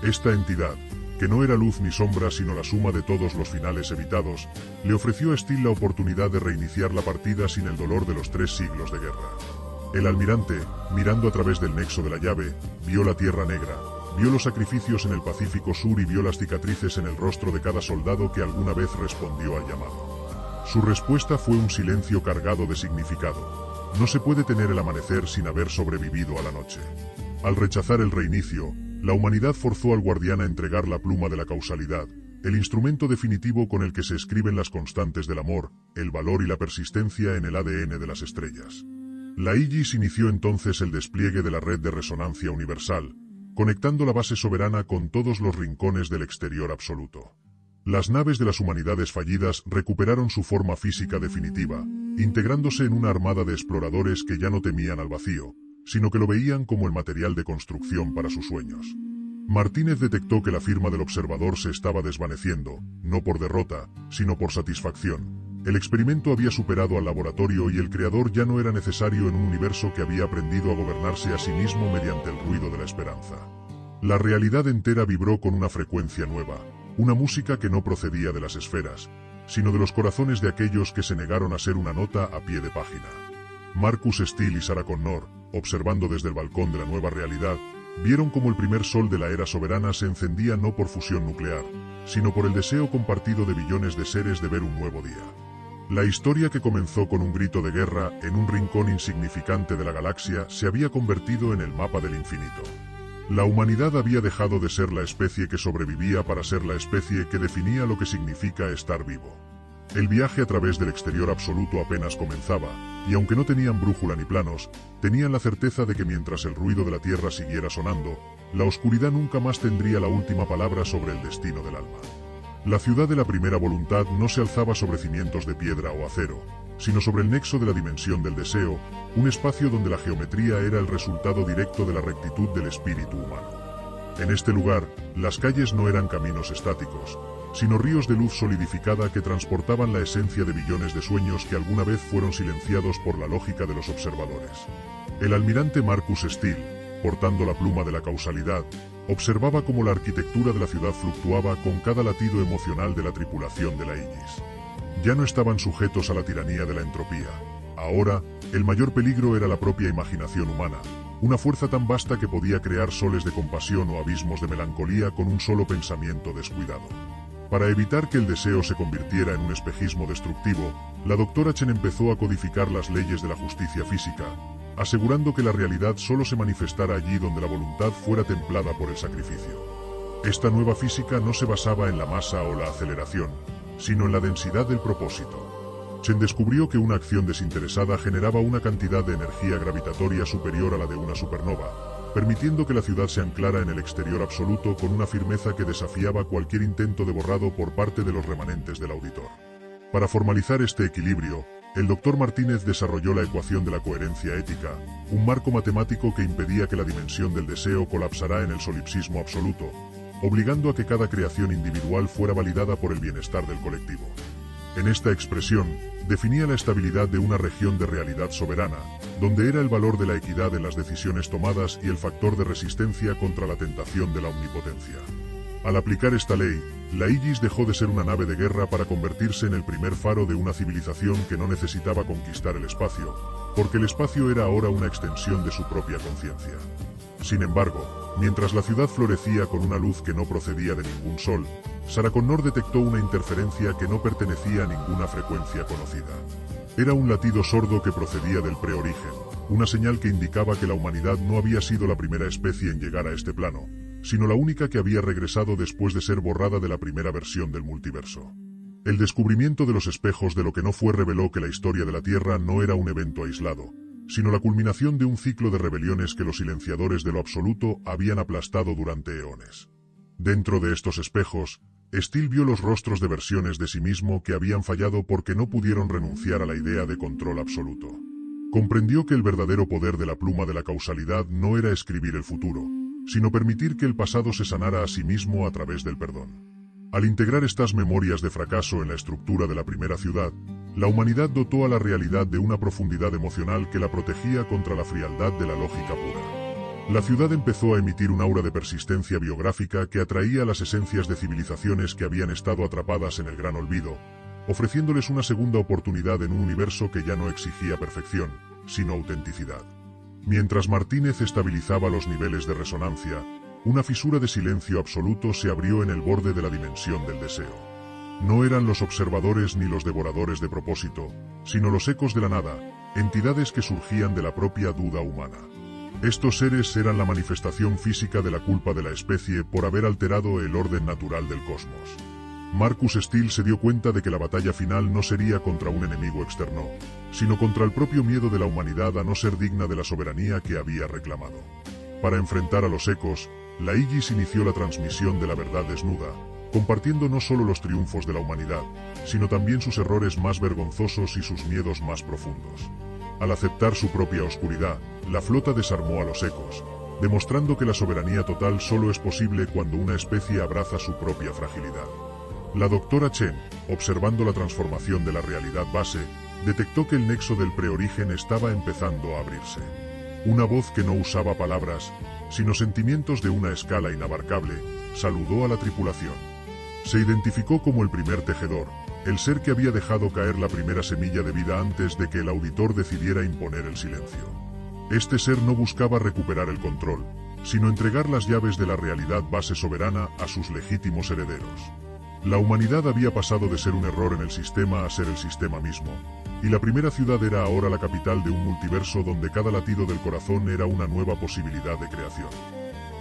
Esta entidad, que no era luz ni sombra sino la suma de todos los finales evitados, le ofreció a Steele la oportunidad de reiniciar la partida sin el dolor de los 3 siglos de guerra. El almirante, mirando a través del nexo de la llave, vio la Tierra Negra, vio los sacrificios en el Pacífico Sur y vio las cicatrices en el rostro de cada soldado que alguna vez respondió al llamado. Su respuesta fue un silencio cargado de significado. No se puede tener el amanecer sin haber sobrevivido a la noche. Al rechazar el reinicio, la humanidad forzó al guardián a entregar la pluma de la causalidad, el instrumento definitivo con el que se escriben las constantes del amor, el valor y la persistencia en el ADN de las estrellas. La Aegis inició entonces el despliegue de la red de resonancia universal, conectando la base soberana con todos los rincones del exterior absoluto. Las naves de las humanidades fallidas recuperaron su forma física definitiva, integrándose en una armada de exploradores que ya no temían al vacío, sino que lo veían como el material de construcción para sus sueños. Martínez detectó que la firma del observador se estaba desvaneciendo, no por derrota, sino por satisfacción. El experimento había superado al laboratorio y el creador ya no era necesario en un universo que había aprendido a gobernarse a sí mismo mediante el ruido de la esperanza. La realidad entera vibró con una frecuencia nueva, una música que no procedía de las esferas, sino de los corazones de aquellos que se negaron a ser una nota a pie de página. Marcus Steele y Sarah Connor, observando desde el balcón de la nueva realidad, vieron como el primer sol de la era soberana se encendía no por fusión nuclear, sino por el deseo compartido de billones de seres de ver un nuevo día. La historia que comenzó con un grito de guerra en un rincón insignificante de la galaxia se había convertido en el mapa del infinito. La humanidad había dejado de ser la especie que sobrevivía para ser la especie que definía lo que significa estar vivo. El viaje a través del exterior absoluto apenas comenzaba, y aunque no tenían brújula ni planos, tenían la certeza de que mientras el ruido de la Tierra siguiera sonando, la oscuridad nunca más tendría la última palabra sobre el destino del alma. La ciudad de la primera voluntad no se alzaba sobre cimientos de piedra o acero, sino sobre el nexo de la dimensión del deseo, un espacio donde la geometría era el resultado directo de la rectitud del espíritu humano. En este lugar, las calles no eran caminos estáticos, sino ríos de luz solidificada que transportaban la esencia de billones de sueños que alguna vez fueron silenciados por la lógica de los observadores. El almirante Marcus Steele, portando la pluma de la causalidad, observaba cómo la arquitectura de la ciudad fluctuaba con cada latido emocional de la tripulación de la Aegis. Ya no estaban sujetos a la tiranía de la entropía. Ahora, el mayor peligro era la propia imaginación humana, una fuerza tan vasta que podía crear soles de compasión o abismos de melancolía con un solo pensamiento descuidado. Para evitar que el deseo se convirtiera en un espejismo destructivo, la doctora Chen empezó a codificar las leyes de la justicia física, asegurando que la realidad solo se manifestara allí donde la voluntad fuera templada por el sacrificio. Esta nueva física no se basaba en la masa o la aceleración, sino en la densidad del propósito. Chen descubrió que una acción desinteresada generaba una cantidad de energía gravitatoria superior a la de una supernova, permitiendo que la ciudad se anclara en el exterior absoluto con una firmeza que desafiaba cualquier intento de borrado por parte de los remanentes del auditor. Para formalizar este equilibrio, el Dr. Martínez desarrolló la ecuación de la coherencia ética, un marco matemático que impedía que la dimensión del deseo colapsara en el solipsismo absoluto, obligando a que cada creación individual fuera validada por el bienestar del colectivo. En esta expresión, definía la estabilidad de una región de realidad soberana, donde era el valor de la equidad en las decisiones tomadas y el factor de resistencia contra la tentación de la omnipotencia. Al aplicar esta ley, la Aegis dejó de ser una nave de guerra para convertirse en el primer faro de una civilización que no necesitaba conquistar el espacio, porque el espacio era ahora una extensión de su propia conciencia. Sin embargo, mientras la ciudad florecía con una luz que no procedía de ningún sol, Sarah Connor detectó una interferencia que no pertenecía a ninguna frecuencia conocida. Era un latido sordo que procedía del preorigen, una señal que indicaba que la humanidad no había sido la primera especie en llegar a este plano, sino la única que había regresado después de ser borrada de la primera versión del multiverso. El descubrimiento de los espejos de lo que no fue reveló que la historia de la Tierra no era un evento aislado, sino la culminación de un ciclo de rebeliones que los silenciadores de lo absoluto habían aplastado durante eones. Dentro de estos espejos, Steele vio los rostros de versiones de sí mismo que habían fallado porque no pudieron renunciar a la idea de control absoluto. Comprendió que el verdadero poder de la pluma de la causalidad no era escribir el futuro, sino permitir que el pasado se sanara a sí mismo a través del perdón. Al integrar estas memorias de fracaso en la estructura de la primera ciudad, la humanidad dotó a la realidad de una profundidad emocional que la protegía contra la frialdad de la lógica pura. La ciudad empezó a emitir un aura de persistencia biográfica que atraía a las esencias de civilizaciones que habían estado atrapadas en el gran olvido, ofreciéndoles una segunda oportunidad en un universo que ya no exigía perfección, sino autenticidad. Mientras Martínez estabilizaba los niveles de resonancia, una fisura de silencio absoluto se abrió en el borde de la dimensión del deseo. No eran los observadores ni los devoradores de propósito, sino los ecos de la nada, entidades que surgían de la propia duda humana. Estos seres eran la manifestación física de la culpa de la especie por haber alterado el orden natural del cosmos. Marcus Steele se dio cuenta de que la batalla final no sería contra un enemigo externo, sino contra el propio miedo de la humanidad a no ser digna de la soberanía que había reclamado. Para enfrentar a los ecos, la Aegis inició la transmisión de la verdad desnuda, compartiendo no solo los triunfos de la humanidad, sino también sus errores más vergonzosos y sus miedos más profundos. Al aceptar su propia oscuridad, la flota desarmó a los ecos, demostrando que la soberanía total solo es posible cuando una especie abraza su propia fragilidad. La doctora Chen, observando la transformación de la realidad base, detectó que el nexo del preorigen estaba empezando a abrirse. Una voz que no usaba palabras, sino sentimientos de una escala inabarcable, saludó a la tripulación. Se identificó como el primer tejedor, el ser que había dejado caer la primera semilla de vida antes de que el auditor decidiera imponer el silencio. Este ser no buscaba recuperar el control, sino entregar las llaves de la realidad base soberana a sus legítimos herederos. La humanidad había pasado de ser un error en el sistema a ser el sistema mismo, y la primera ciudad era ahora la capital de un multiverso donde cada latido del corazón era una nueva posibilidad de creación.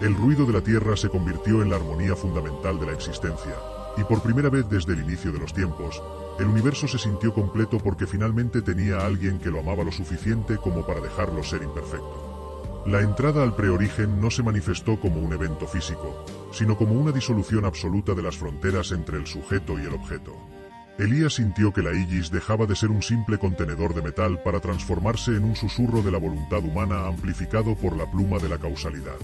El ruido de la Tierra se convirtió en la armonía fundamental de la existencia, y por primera vez desde el inicio de los tiempos, el universo se sintió completo porque finalmente tenía a alguien que lo amaba lo suficiente como para dejarlo ser imperfecto. La entrada al preorigen no se manifestó como un evento físico, sino como una disolución absoluta de las fronteras entre el sujeto y el objeto. Elías sintió que la Aegis dejaba de ser un simple contenedor de metal para transformarse en un susurro de la voluntad humana amplificado por la pluma de la causalidad.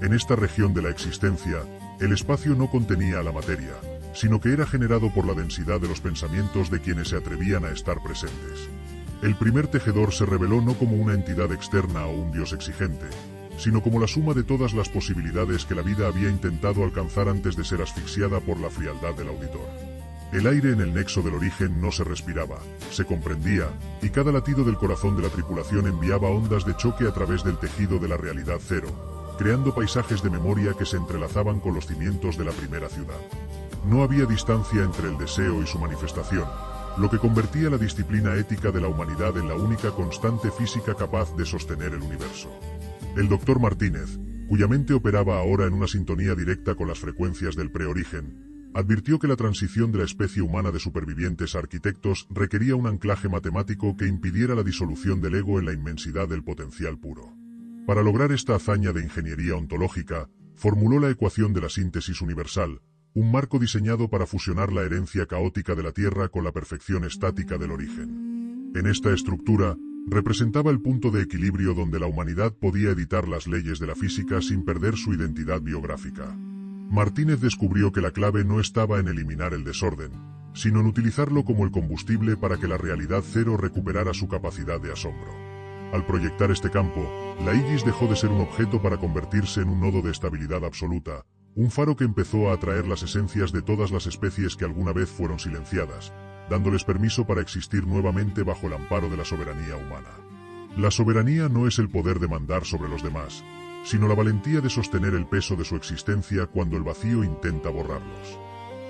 En esta región de la existencia, el espacio no contenía a la materia, sino que era generado por la densidad de los pensamientos de quienes se atrevían a estar presentes. El primer tejedor se reveló no como una entidad externa o un dios exigente, sino como la suma de todas las posibilidades que la vida había intentado alcanzar antes de ser asfixiada por la frialdad del auditor. El aire en el nexo del origen no se respiraba, se comprendía, y cada latido del corazón de la tripulación enviaba ondas de choque a través del tejido de la realidad cero, creando paisajes de memoria que se entrelazaban con los cimientos de la primera ciudad. No había distancia entre el deseo y su manifestación, lo que convertía la disciplina ética de la humanidad en la única constante física capaz de sostener el universo. El Dr. Martínez, cuya mente operaba ahora en una sintonía directa con las frecuencias del preorigen, advirtió que la transición de la especie humana de supervivientes a arquitectos requería un anclaje matemático que impidiera la disolución del ego en la inmensidad del potencial puro. Para lograr esta hazaña de ingeniería ontológica, formuló la ecuación de la síntesis universal, un marco diseñado para fusionar la herencia caótica de la Tierra con la perfección estática del origen. En esta estructura, representaba el punto de equilibrio donde la humanidad podía editar las leyes de la física sin perder su identidad biográfica. Martínez descubrió que la clave no estaba en eliminar el desorden, sino en utilizarlo como el combustible para que la realidad cero recuperara su capacidad de asombro. Al proyectar este campo, la Aegis dejó de ser un objeto para convertirse en un nodo de estabilidad absoluta, un faro que empezó a atraer las esencias de todas las especies que alguna vez fueron silenciadas, dándoles permiso para existir nuevamente bajo el amparo de la soberanía humana. La soberanía no es el poder de mandar sobre los demás, sino la valentía de sostener el peso de su existencia cuando el vacío intenta borrarlos.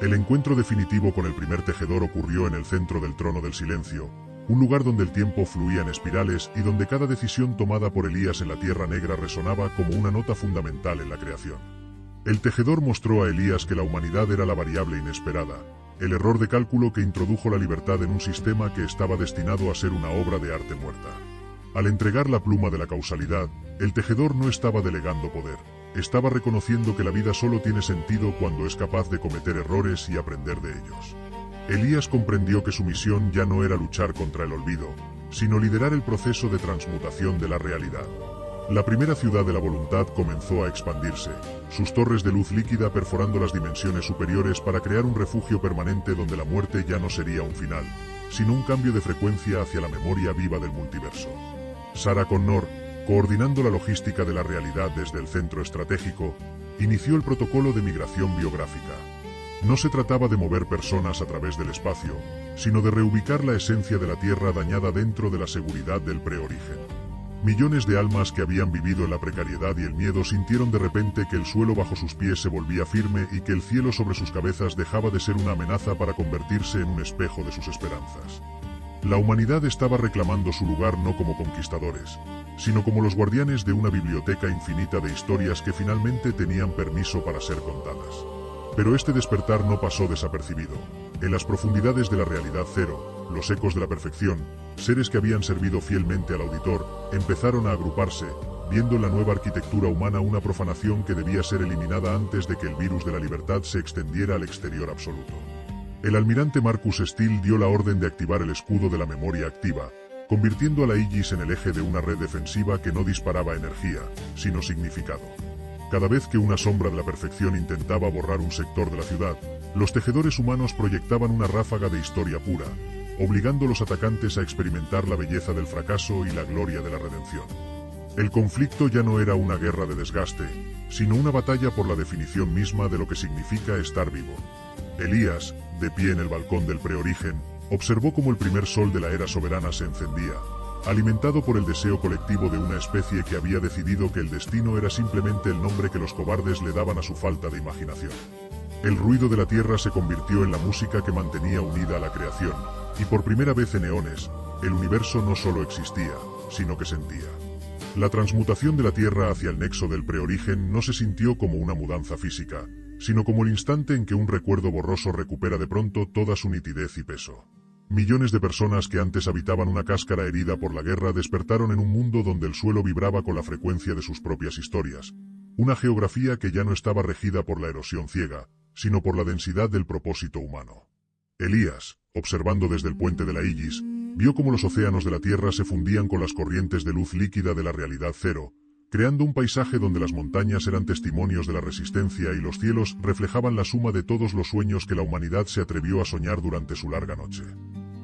El encuentro definitivo con el primer tejedor ocurrió en el centro del trono del silencio, un lugar donde el tiempo fluía en espirales y donde cada decisión tomada por Elías en la Tierra Negra resonaba como una nota fundamental en la creación. El tejedor mostró a Elías que la humanidad era la variable inesperada, el error de cálculo que introdujo la libertad en un sistema que estaba destinado a ser una obra de arte muerta. Al entregar la pluma de la causalidad, el tejedor no estaba delegando poder, estaba reconociendo que la vida solo tiene sentido cuando es capaz de cometer errores y aprender de ellos. Elías comprendió que su misión ya no era luchar contra el olvido, sino liderar el proceso de transmutación de la realidad. La primera ciudad de la voluntad comenzó a expandirse, sus torres de luz líquida perforando las dimensiones superiores para crear un refugio permanente donde la muerte ya no sería un final, sino un cambio de frecuencia hacia la memoria viva del multiverso. Sarah Connor, coordinando la logística de la realidad desde el centro estratégico, inició el protocolo de migración biográfica. No se trataba de mover personas a través del espacio, sino de reubicar la esencia de la Tierra dañada dentro de la seguridad del preorigen. Millones de almas que habían vivido en la precariedad y el miedo sintieron de repente que el suelo bajo sus pies se volvía firme y que el cielo sobre sus cabezas dejaba de ser una amenaza para convertirse en un espejo de sus esperanzas. La humanidad estaba reclamando su lugar no como conquistadores, sino como los guardianes de una biblioteca infinita de historias que finalmente tenían permiso para ser contadas. Pero este despertar no pasó desapercibido. En las profundidades de la realidad cero, los ecos de la perfección, seres que habían servido fielmente al auditor, empezaron a agruparse, viendo en la nueva arquitectura humana una profanación que debía ser eliminada antes de que el virus de la libertad se extendiera al exterior absoluto. El almirante Marcus Steele dio la orden de activar el escudo de la memoria activa, convirtiendo a la Aegis en el eje de una red defensiva que no disparaba energía, sino significado. Cada vez que una sombra de la perfección intentaba borrar un sector de la ciudad, los tejedores humanos proyectaban una ráfaga de historia pura, obligando a los atacantes a experimentar la belleza del fracaso y la gloria de la redención. El conflicto ya no era una guerra de desgaste, sino una batalla por la definición misma de lo que significa estar vivo. Elías, de pie en el balcón del preorigen, observó cómo el primer sol de la era soberana se encendía, alimentado por el deseo colectivo de una especie que había decidido que el destino era simplemente el nombre que los cobardes le daban a su falta de imaginación. El ruido de la tierra se convirtió en la música que mantenía unida a la creación, y por primera vez en eones, el universo no solo existía, sino que sentía. La transmutación de la Tierra hacia el nexo del preorigen no se sintió como una mudanza física, sino como el instante en que un recuerdo borroso recupera de pronto toda su nitidez y peso. Millones de personas que antes habitaban una cáscara herida por la guerra despertaron en un mundo donde el suelo vibraba con la frecuencia de sus propias historias, una geografía que ya no estaba regida por la erosión ciega, sino por la densidad del propósito humano. Elías, observando desde el puente de la Aegis, vio cómo los océanos de la Tierra se fundían con las corrientes de luz líquida de la realidad cero, creando un paisaje donde las montañas eran testimonios de la resistencia y los cielos reflejaban la suma de todos los sueños que la humanidad se atrevió a soñar durante su larga noche.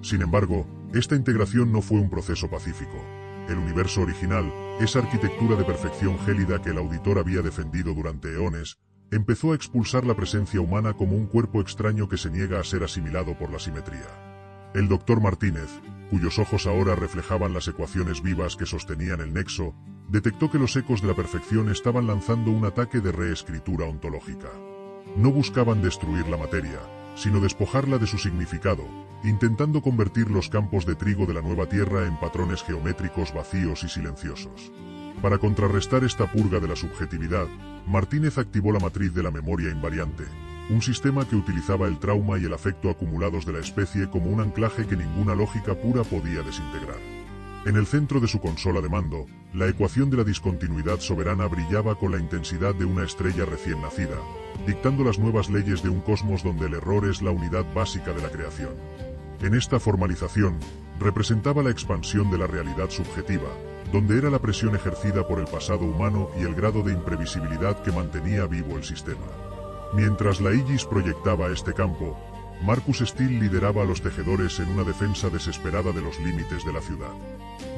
Sin embargo, esta integración no fue un proceso pacífico. El universo original, esa arquitectura de perfección gélida que el auditor había defendido durante eones, empezó a expulsar la presencia humana como un cuerpo extraño que se niega a ser asimilado por la simetría. El Dr. Martínez, cuyos ojos ahora reflejaban las ecuaciones vivas que sostenían el nexo, detectó que los ecos de la perfección estaban lanzando un ataque de reescritura ontológica. No buscaban destruir la materia, sino despojarla de su significado, intentando convertir los campos de trigo de la nueva Tierra en patrones geométricos vacíos y silenciosos. Para contrarrestar esta purga de la subjetividad, Martínez activó la matriz de la memoria invariante, un sistema que utilizaba el trauma y el afecto acumulados de la especie como un anclaje que ninguna lógica pura podía desintegrar. En el centro de su consola de mando, la ecuación de la discontinuidad soberana brillaba con la intensidad de una estrella recién nacida, dictando las nuevas leyes de un cosmos donde el error es la unidad básica de la creación. En esta formalización, representaba la expansión de la realidad subjetiva, donde era la presión ejercida por el pasado humano y el grado de imprevisibilidad que mantenía vivo el sistema. Mientras la Aegis proyectaba este campo, Marcus Steele lideraba a los tejedores en una defensa desesperada de los límites de la ciudad.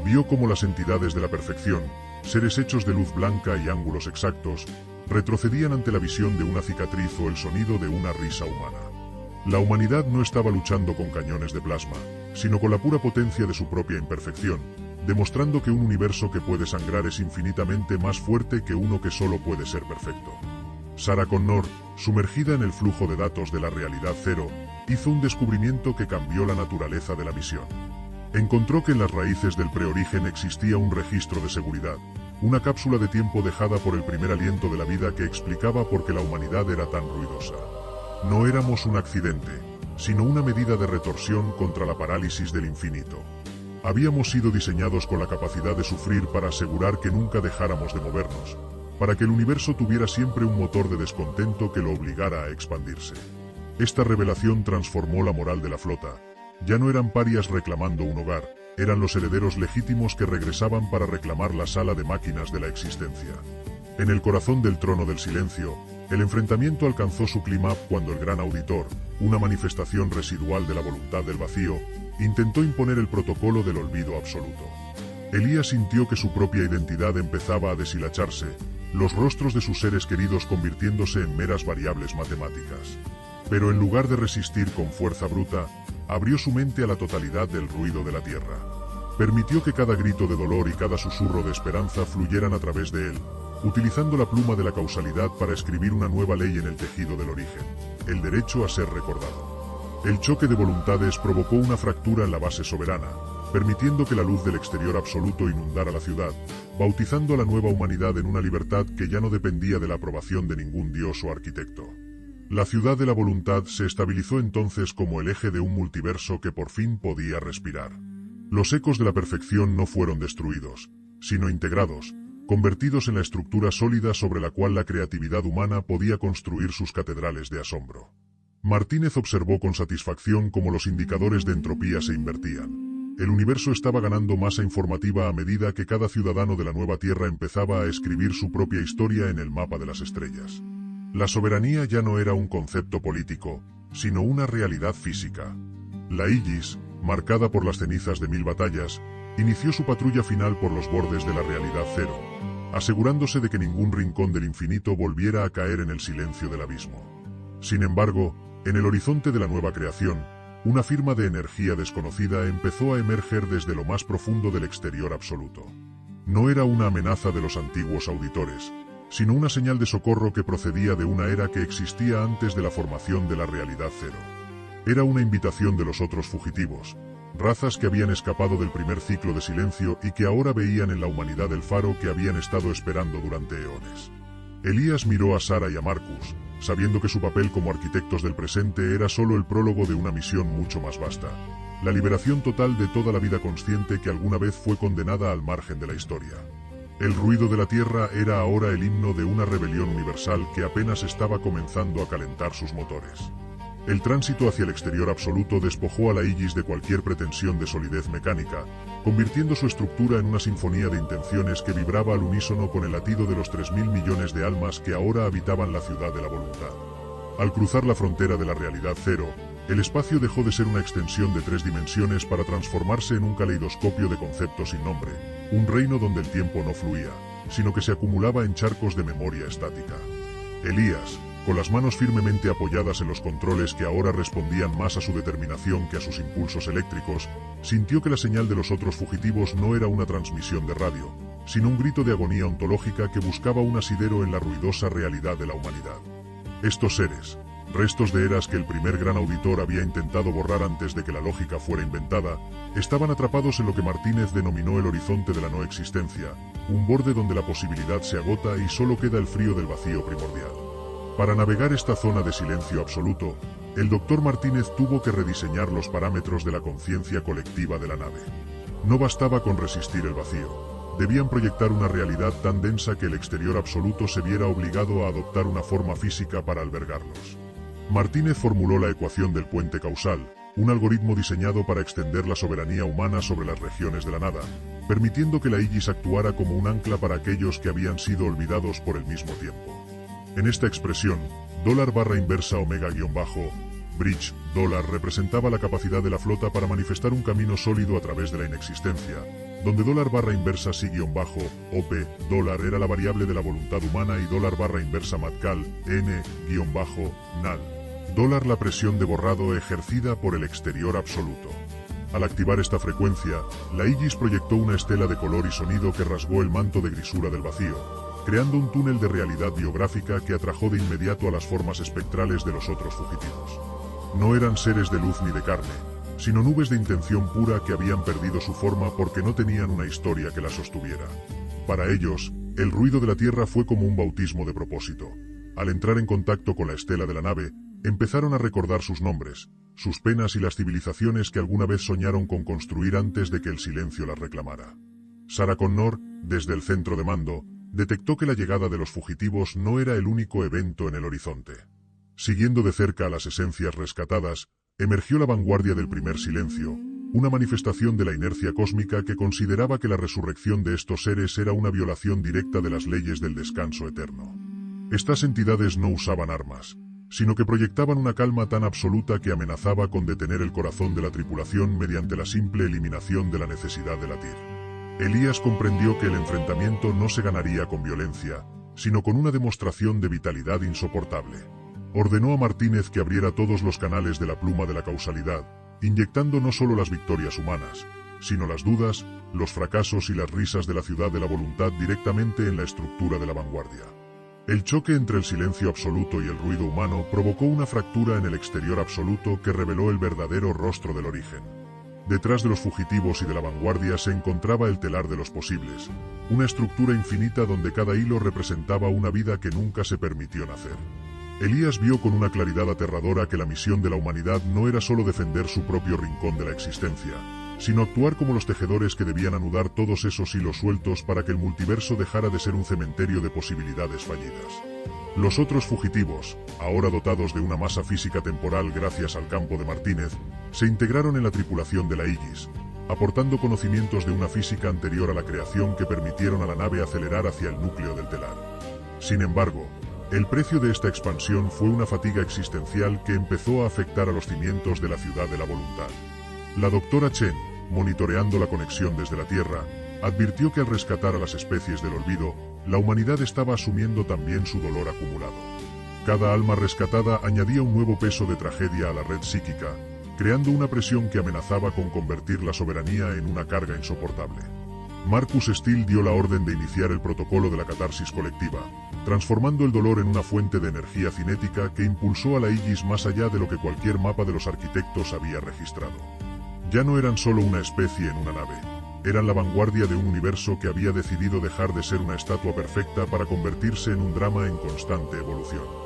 Vio cómo las entidades de la perfección, seres hechos de luz blanca y ángulos exactos, retrocedían ante la visión de una cicatriz o el sonido de una risa humana. La humanidad no estaba luchando con cañones de plasma, sino con la pura potencia de su propia imperfección, demostrando que un universo que puede sangrar es infinitamente más fuerte que uno que solo puede ser perfecto. Sarah Connor, sumergida en el flujo de datos de la realidad cero, hizo un descubrimiento que cambió la naturaleza de la misión. Encontró que en las raíces del preorigen existía un registro de seguridad, una cápsula de tiempo dejada por el primer aliento de la vida que explicaba por qué la humanidad era tan ruidosa. No éramos un accidente, sino una medida de retorsión contra la parálisis del infinito. Habíamos sido diseñados con la capacidad de sufrir para asegurar que nunca dejáramos de movernos, para que el universo tuviera siempre un motor de descontento que lo obligara a expandirse. Esta revelación transformó la moral de la flota. Ya no eran parias reclamando un hogar, eran los herederos legítimos que regresaban para reclamar la sala de máquinas de la existencia. En el corazón del trono del silencio, el enfrentamiento alcanzó su clímax cuando el gran auditor, una manifestación residual de la voluntad del vacío, intentó imponer el protocolo del olvido absoluto. Elías sintió que su propia identidad empezaba a deshilacharse, los rostros de sus seres queridos convirtiéndose en meras variables matemáticas. Pero en lugar de resistir con fuerza bruta, abrió su mente a la totalidad del ruido de la tierra. Permitió que cada grito de dolor y cada susurro de esperanza fluyeran a través de él, utilizando la pluma de la causalidad para escribir una nueva ley en el tejido del origen, el derecho a ser recordado. El choque de voluntades provocó una fractura en la base soberana, permitiendo que la luz del exterior absoluto inundara la ciudad, bautizando a la nueva humanidad en una libertad que ya no dependía de la aprobación de ningún dios o arquitecto. La ciudad de la voluntad se estabilizó entonces como el eje de un multiverso que por fin podía respirar. Los ecos de la perfección no fueron destruidos, sino integrados, convertidos en la estructura sólida sobre la cual la creatividad humana podía construir sus catedrales de asombro. Martínez observó con satisfacción cómo los indicadores de entropía se invertían. El universo estaba ganando masa informativa a medida que cada ciudadano de la nueva Tierra empezaba a escribir su propia historia en el mapa de las estrellas. La soberanía ya no era un concepto político, sino una realidad física. La Aegis, marcada por las cenizas de 1000 batallas, inició su patrulla final por los bordes de la realidad cero, asegurándose de que ningún rincón del infinito volviera a caer en el silencio del abismo. Sin embargo, en el horizonte de la nueva creación, una firma de energía desconocida empezó a emerger desde lo más profundo del exterior absoluto. No era una amenaza de los antiguos auditores, sino una señal de socorro que procedía de una era que existía antes de la formación de la realidad cero. Era una invitación de los otros fugitivos, razas que habían escapado del primer ciclo de silencio y que ahora veían en la humanidad el faro que habían estado esperando durante eones. Elías miró a Sara y a Marcus, sabiendo que su papel como arquitectos del presente era solo el prólogo de una misión mucho más vasta, la liberación total de toda la vida consciente que alguna vez fue condenada al margen de la historia. El ruido de la Tierra era ahora el himno de una rebelión universal que apenas estaba comenzando a calentar sus motores. El tránsito hacia el exterior absoluto despojó a la Aegis de cualquier pretensión de solidez mecánica, convirtiendo su estructura en una sinfonía de intenciones que vibraba al unísono con el latido de los 3000 millones de almas que ahora habitaban la ciudad de la voluntad. Al cruzar la frontera de la realidad cero, el espacio dejó de ser una extensión de 3 dimensiones para transformarse en un caleidoscopio de conceptos sin nombre, un reino donde el tiempo no fluía, sino que se acumulaba en charcos de memoria estática. Elías, con las manos firmemente apoyadas en los controles que ahora respondían más a su determinación que a sus impulsos eléctricos, sintió que la señal de los otros fugitivos no era una transmisión de radio, sino un grito de agonía ontológica que buscaba un asidero en la ruidosa realidad de la humanidad. Estos seres, restos de eras que el primer gran auditor había intentado borrar antes de que la lógica fuera inventada, estaban atrapados en lo que Martínez denominó el horizonte de la no existencia, un borde donde la posibilidad se agota y solo queda el frío del vacío primordial. Para navegar esta zona de silencio absoluto, el Dr. Martínez tuvo que rediseñar los parámetros de la conciencia colectiva de la nave. No bastaba con resistir el vacío, debían proyectar una realidad tan densa que el exterior absoluto se viera obligado a adoptar una forma física para albergarlos. Martínez formuló la ecuación del puente causal, un algoritmo diseñado para extender la soberanía humana sobre las regiones de la nada, permitiendo que la Aegis actuara como un ancla para aquellos que habían sido olvidados por el mismo tiempo. En esta expresión, $barra-inversa omega-bridge dólar representaba la capacidad de la flota para manifestar un camino sólido a través de la inexistencia, donde $barra-inversa si-op dólar era la variable de la voluntad humana y $barra-inversa matcal n-nal dólar la presión de borrado ejercida por el exterior absoluto. Al activar esta frecuencia, la Aegis proyectó una estela de color y sonido que rasgó el manto de grisura del vacío, creando un túnel de realidad biográfica que atrajo de inmediato a las formas espectrales de los otros fugitivos. No eran seres de luz ni de carne, sino nubes de intención pura que habían perdido su forma porque no tenían una historia que las sostuviera. Para ellos, el ruido de la Tierra fue como un bautismo de propósito. Al entrar en contacto con la estela de la nave, empezaron a recordar sus nombres, sus penas y las civilizaciones que alguna vez soñaron con construir antes de que el silencio las reclamara. Sarah Connor, desde el centro de mando, detectó que la llegada de los fugitivos no era el único evento en el horizonte. Siguiendo de cerca a las esencias rescatadas, emergió la vanguardia del primer silencio, una manifestación de la inercia cósmica que consideraba que la resurrección de estos seres era una violación directa de las leyes del descanso eterno. Estas entidades no usaban armas, sino que proyectaban una calma tan absoluta que amenazaba con detener el corazón de la tripulación mediante la simple eliminación de la necesidad de latir. Elías comprendió que el enfrentamiento no se ganaría con violencia, sino con una demostración de vitalidad insoportable. Ordenó a Martínez que abriera todos los canales de la pluma de la causalidad, inyectando no solo las victorias humanas, sino las dudas, los fracasos y las risas de la ciudad de la voluntad directamente en la estructura de la vanguardia. El choque entre el silencio absoluto y el ruido humano provocó una fractura en el exterior absoluto que reveló el verdadero rostro del origen. Detrás de los fugitivos y de la vanguardia se encontraba el telar de los posibles, una estructura infinita donde cada hilo representaba una vida que nunca se permitió nacer. Elías vio con una claridad aterradora que la misión de la humanidad no era solo defender su propio rincón de la existencia, sino actuar como los tejedores que debían anudar todos esos hilos sueltos para que el multiverso dejara de ser un cementerio de posibilidades fallidas. Los otros fugitivos, ahora dotados de una masa física temporal gracias al campo de Martínez, se integraron en la tripulación de la Aegis, aportando conocimientos de una física anterior a la creación que permitieron a la nave acelerar hacia el núcleo del telar. Sin embargo, el precio de esta expansión fue una fatiga existencial que empezó a afectar a los cimientos de la Ciudad de la Voluntad. La doctora Chen, monitoreando la conexión desde la Tierra, advirtió que al rescatar a las especies del olvido, la humanidad estaba asumiendo también su dolor acumulado. Cada alma rescatada añadía un nuevo peso de tragedia a la red psíquica, creando una presión que amenazaba con convertir la soberanía en una carga insoportable. Marcus Steele dio la orden de iniciar el protocolo de la catarsis colectiva, transformando el dolor en una fuente de energía cinética que impulsó a la Aegis más allá de lo que cualquier mapa de los arquitectos había registrado. Ya no eran solo una especie en una nave, eran la vanguardia de un universo que había decidido dejar de ser una estatua perfecta para convertirse en un drama en constante evolución.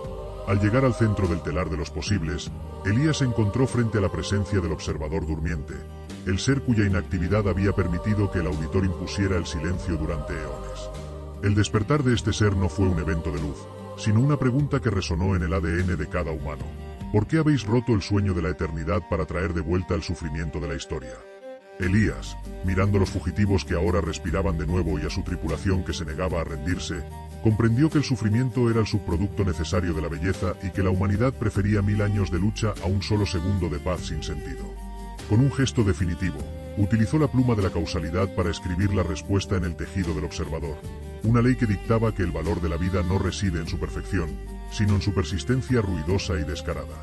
Al llegar al centro del telar de los posibles, Elías se encontró frente a la presencia del observador durmiente, el ser cuya inactividad había permitido que el auditor impusiera el silencio durante eones. El despertar de este ser no fue un evento de luz, sino una pregunta que resonó en el ADN de cada humano. ¿Por qué habéis roto el sueño de la eternidad para traer de vuelta el sufrimiento de la historia? Elías, mirando a los fugitivos que ahora respiraban de nuevo y a su tripulación que se negaba a rendirse, comprendió que el sufrimiento era el subproducto necesario de la belleza y que la humanidad prefería 1000 años de lucha a un solo segundo de paz sin sentido. Con un gesto definitivo, utilizó la pluma de la causalidad para escribir la respuesta en el tejido del observador, una ley que dictaba que el valor de la vida no reside en su perfección, sino en su persistencia ruidosa y descarada.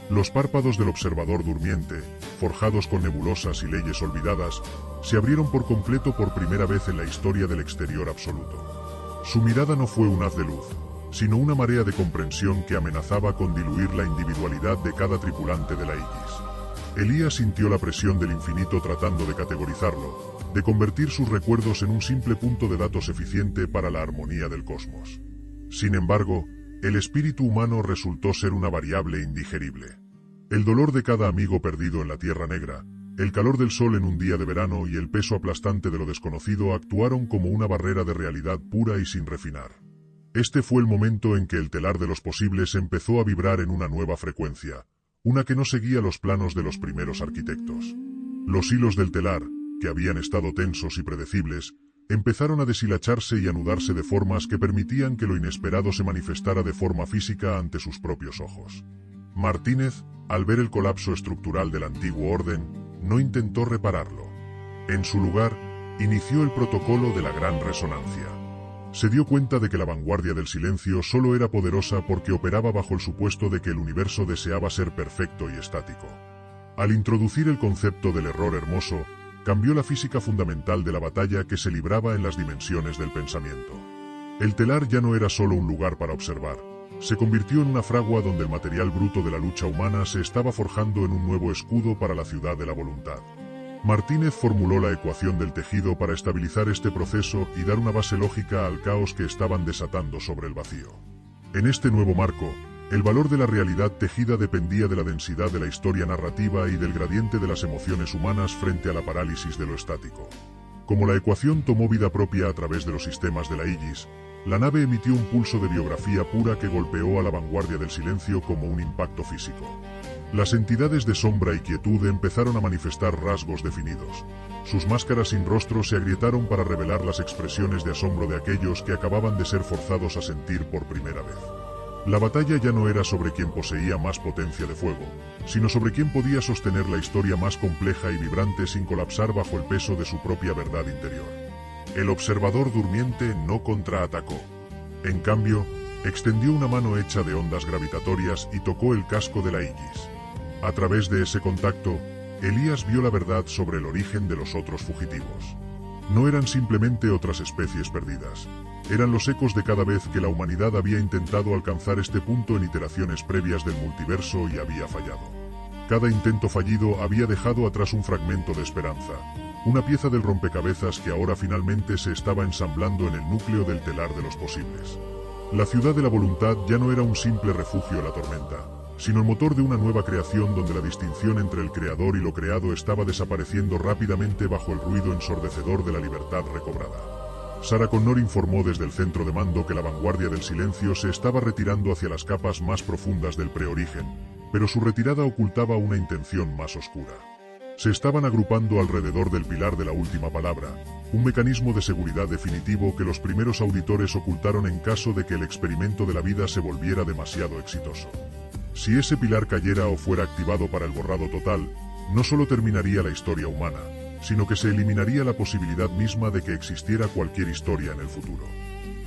Los párpados del observador durmiente, forjados con nebulosas y leyes olvidadas, se abrieron por completo por primera vez en la historia del exterior absoluto. Su mirada no fue un haz de luz, sino una marea de comprensión que amenazaba con diluir la individualidad de cada tripulante de la Aegis. Elías sintió la presión del infinito tratando de categorizarlo, de convertir sus recuerdos en un simple punto de datos eficiente para la armonía del cosmos. Sin embargo, el espíritu humano resultó ser una variable indigerible. El dolor de cada amigo perdido en la Tierra Negra, el calor del sol en un día de verano y el peso aplastante de lo desconocido actuaron como una barrera de realidad pura y sin refinar. Este fue el momento en que el telar de los posibles empezó a vibrar en una nueva frecuencia, una que no seguía los planos de los primeros arquitectos. Los hilos del telar, que habían estado tensos y predecibles, empezaron a deshilacharse y anudarse de formas que permitían que lo inesperado se manifestara de forma física ante sus propios ojos. Martínez, al ver el colapso estructural del antiguo orden, no intentó repararlo. En su lugar, inició el protocolo de la gran resonancia. Se dio cuenta de que la vanguardia del silencio solo era poderosa porque operaba bajo el supuesto de que el universo deseaba ser perfecto y estático. Al introducir el concepto del error hermoso, cambió la física fundamental de la batalla que se libraba en las dimensiones del pensamiento. El telar ya no era solo un lugar para observar, se convirtió en una fragua donde el material bruto de la lucha humana se estaba forjando en un nuevo escudo para la Ciudad de la Voluntad. Martínez formuló la ecuación del tejido para estabilizar este proceso y dar una base lógica al caos que estaban desatando sobre el vacío. En este nuevo marco, el valor de la realidad tejida dependía de la densidad de la historia narrativa y del gradiente de las emociones humanas frente a la parálisis de lo estático. Como la ecuación tomó vida propia a través de los sistemas de la Aegis, la nave emitió un pulso de biografía pura que golpeó a la vanguardia del silencio como un impacto físico. Las entidades de sombra y quietud empezaron a manifestar rasgos definidos. Sus máscaras sin rostro se agrietaron para revelar las expresiones de asombro de aquellos que acababan de ser forzados a sentir por primera vez. La batalla ya no era sobre quien poseía más potencia de fuego, sino sobre quien podía sostener la historia más compleja y vibrante sin colapsar bajo el peso de su propia verdad interior. El observador durmiente no contraatacó. En cambio, extendió una mano hecha de ondas gravitatorias y tocó el casco de la Aegis. A través de ese contacto, Elías vio la verdad sobre el origen de los otros fugitivos. No eran simplemente otras especies perdidas. Eran los ecos de cada vez que la humanidad había intentado alcanzar este punto en iteraciones previas del multiverso y había fallado. Cada intento fallido había dejado atrás un fragmento de esperanza, una pieza del rompecabezas que ahora finalmente se estaba ensamblando en el núcleo del telar de los posibles. La ciudad de la voluntad ya no era un simple refugio a la tormenta, sino el motor de una nueva creación donde la distinción entre el creador y lo creado estaba desapareciendo rápidamente bajo el ruido ensordecedor de la libertad recobrada. Sarah Connor informó desde el centro de mando que la vanguardia del silencio se estaba retirando hacia las capas más profundas del preorigen, pero su retirada ocultaba una intención más oscura. Se estaban agrupando alrededor del pilar de la última palabra, un mecanismo de seguridad definitivo que los primeros auditores ocultaron en caso de que el experimento de la vida se volviera demasiado exitoso. Si ese pilar cayera o fuera activado para el borrado total, no solo terminaría la historia humana, sino que se eliminaría la posibilidad misma de que existiera cualquier historia en el futuro.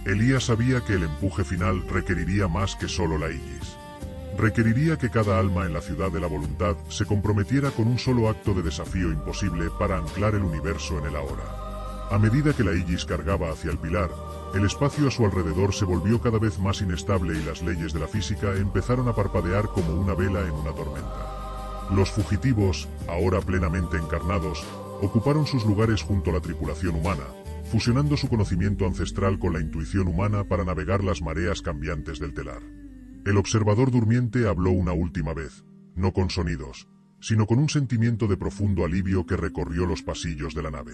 Elías sabía que el empuje final requeriría más que solo la Aegis. Requeriría que cada alma en la ciudad de la voluntad se comprometiera con un solo acto de desafío imposible para anclar el universo en el ahora. A medida que la Aegis cargaba hacia el pilar, el espacio a su alrededor se volvió cada vez más inestable y las leyes de la física empezaron a parpadear como una vela en una tormenta. Los fugitivos, ahora plenamente encarnados, ocuparon sus lugares junto a la tripulación humana, fusionando su conocimiento ancestral con la intuición humana para navegar las mareas cambiantes del telar. El observador durmiente habló una última vez, no con sonidos, sino con un sentimiento de profundo alivio que recorrió los pasillos de la nave.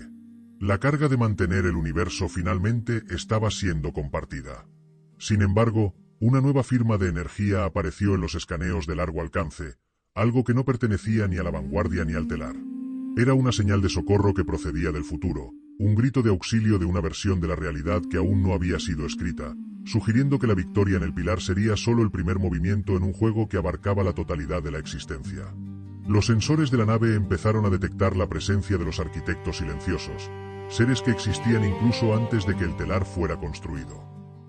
La carga de mantener el universo finalmente estaba siendo compartida. Sin embargo, una nueva firma de energía apareció en los escaneos de largo alcance, algo que no pertenecía ni a la vanguardia ni al telar. Era una señal de socorro que procedía del futuro, un grito de auxilio de una versión de la realidad que aún no había sido escrita, sugiriendo que la victoria en el pilar sería solo el primer movimiento en un juego que abarcaba la totalidad de la existencia. Los sensores de la nave empezaron a detectar la presencia de los arquitectos silenciosos, seres que existían incluso antes de que el telar fuera construido.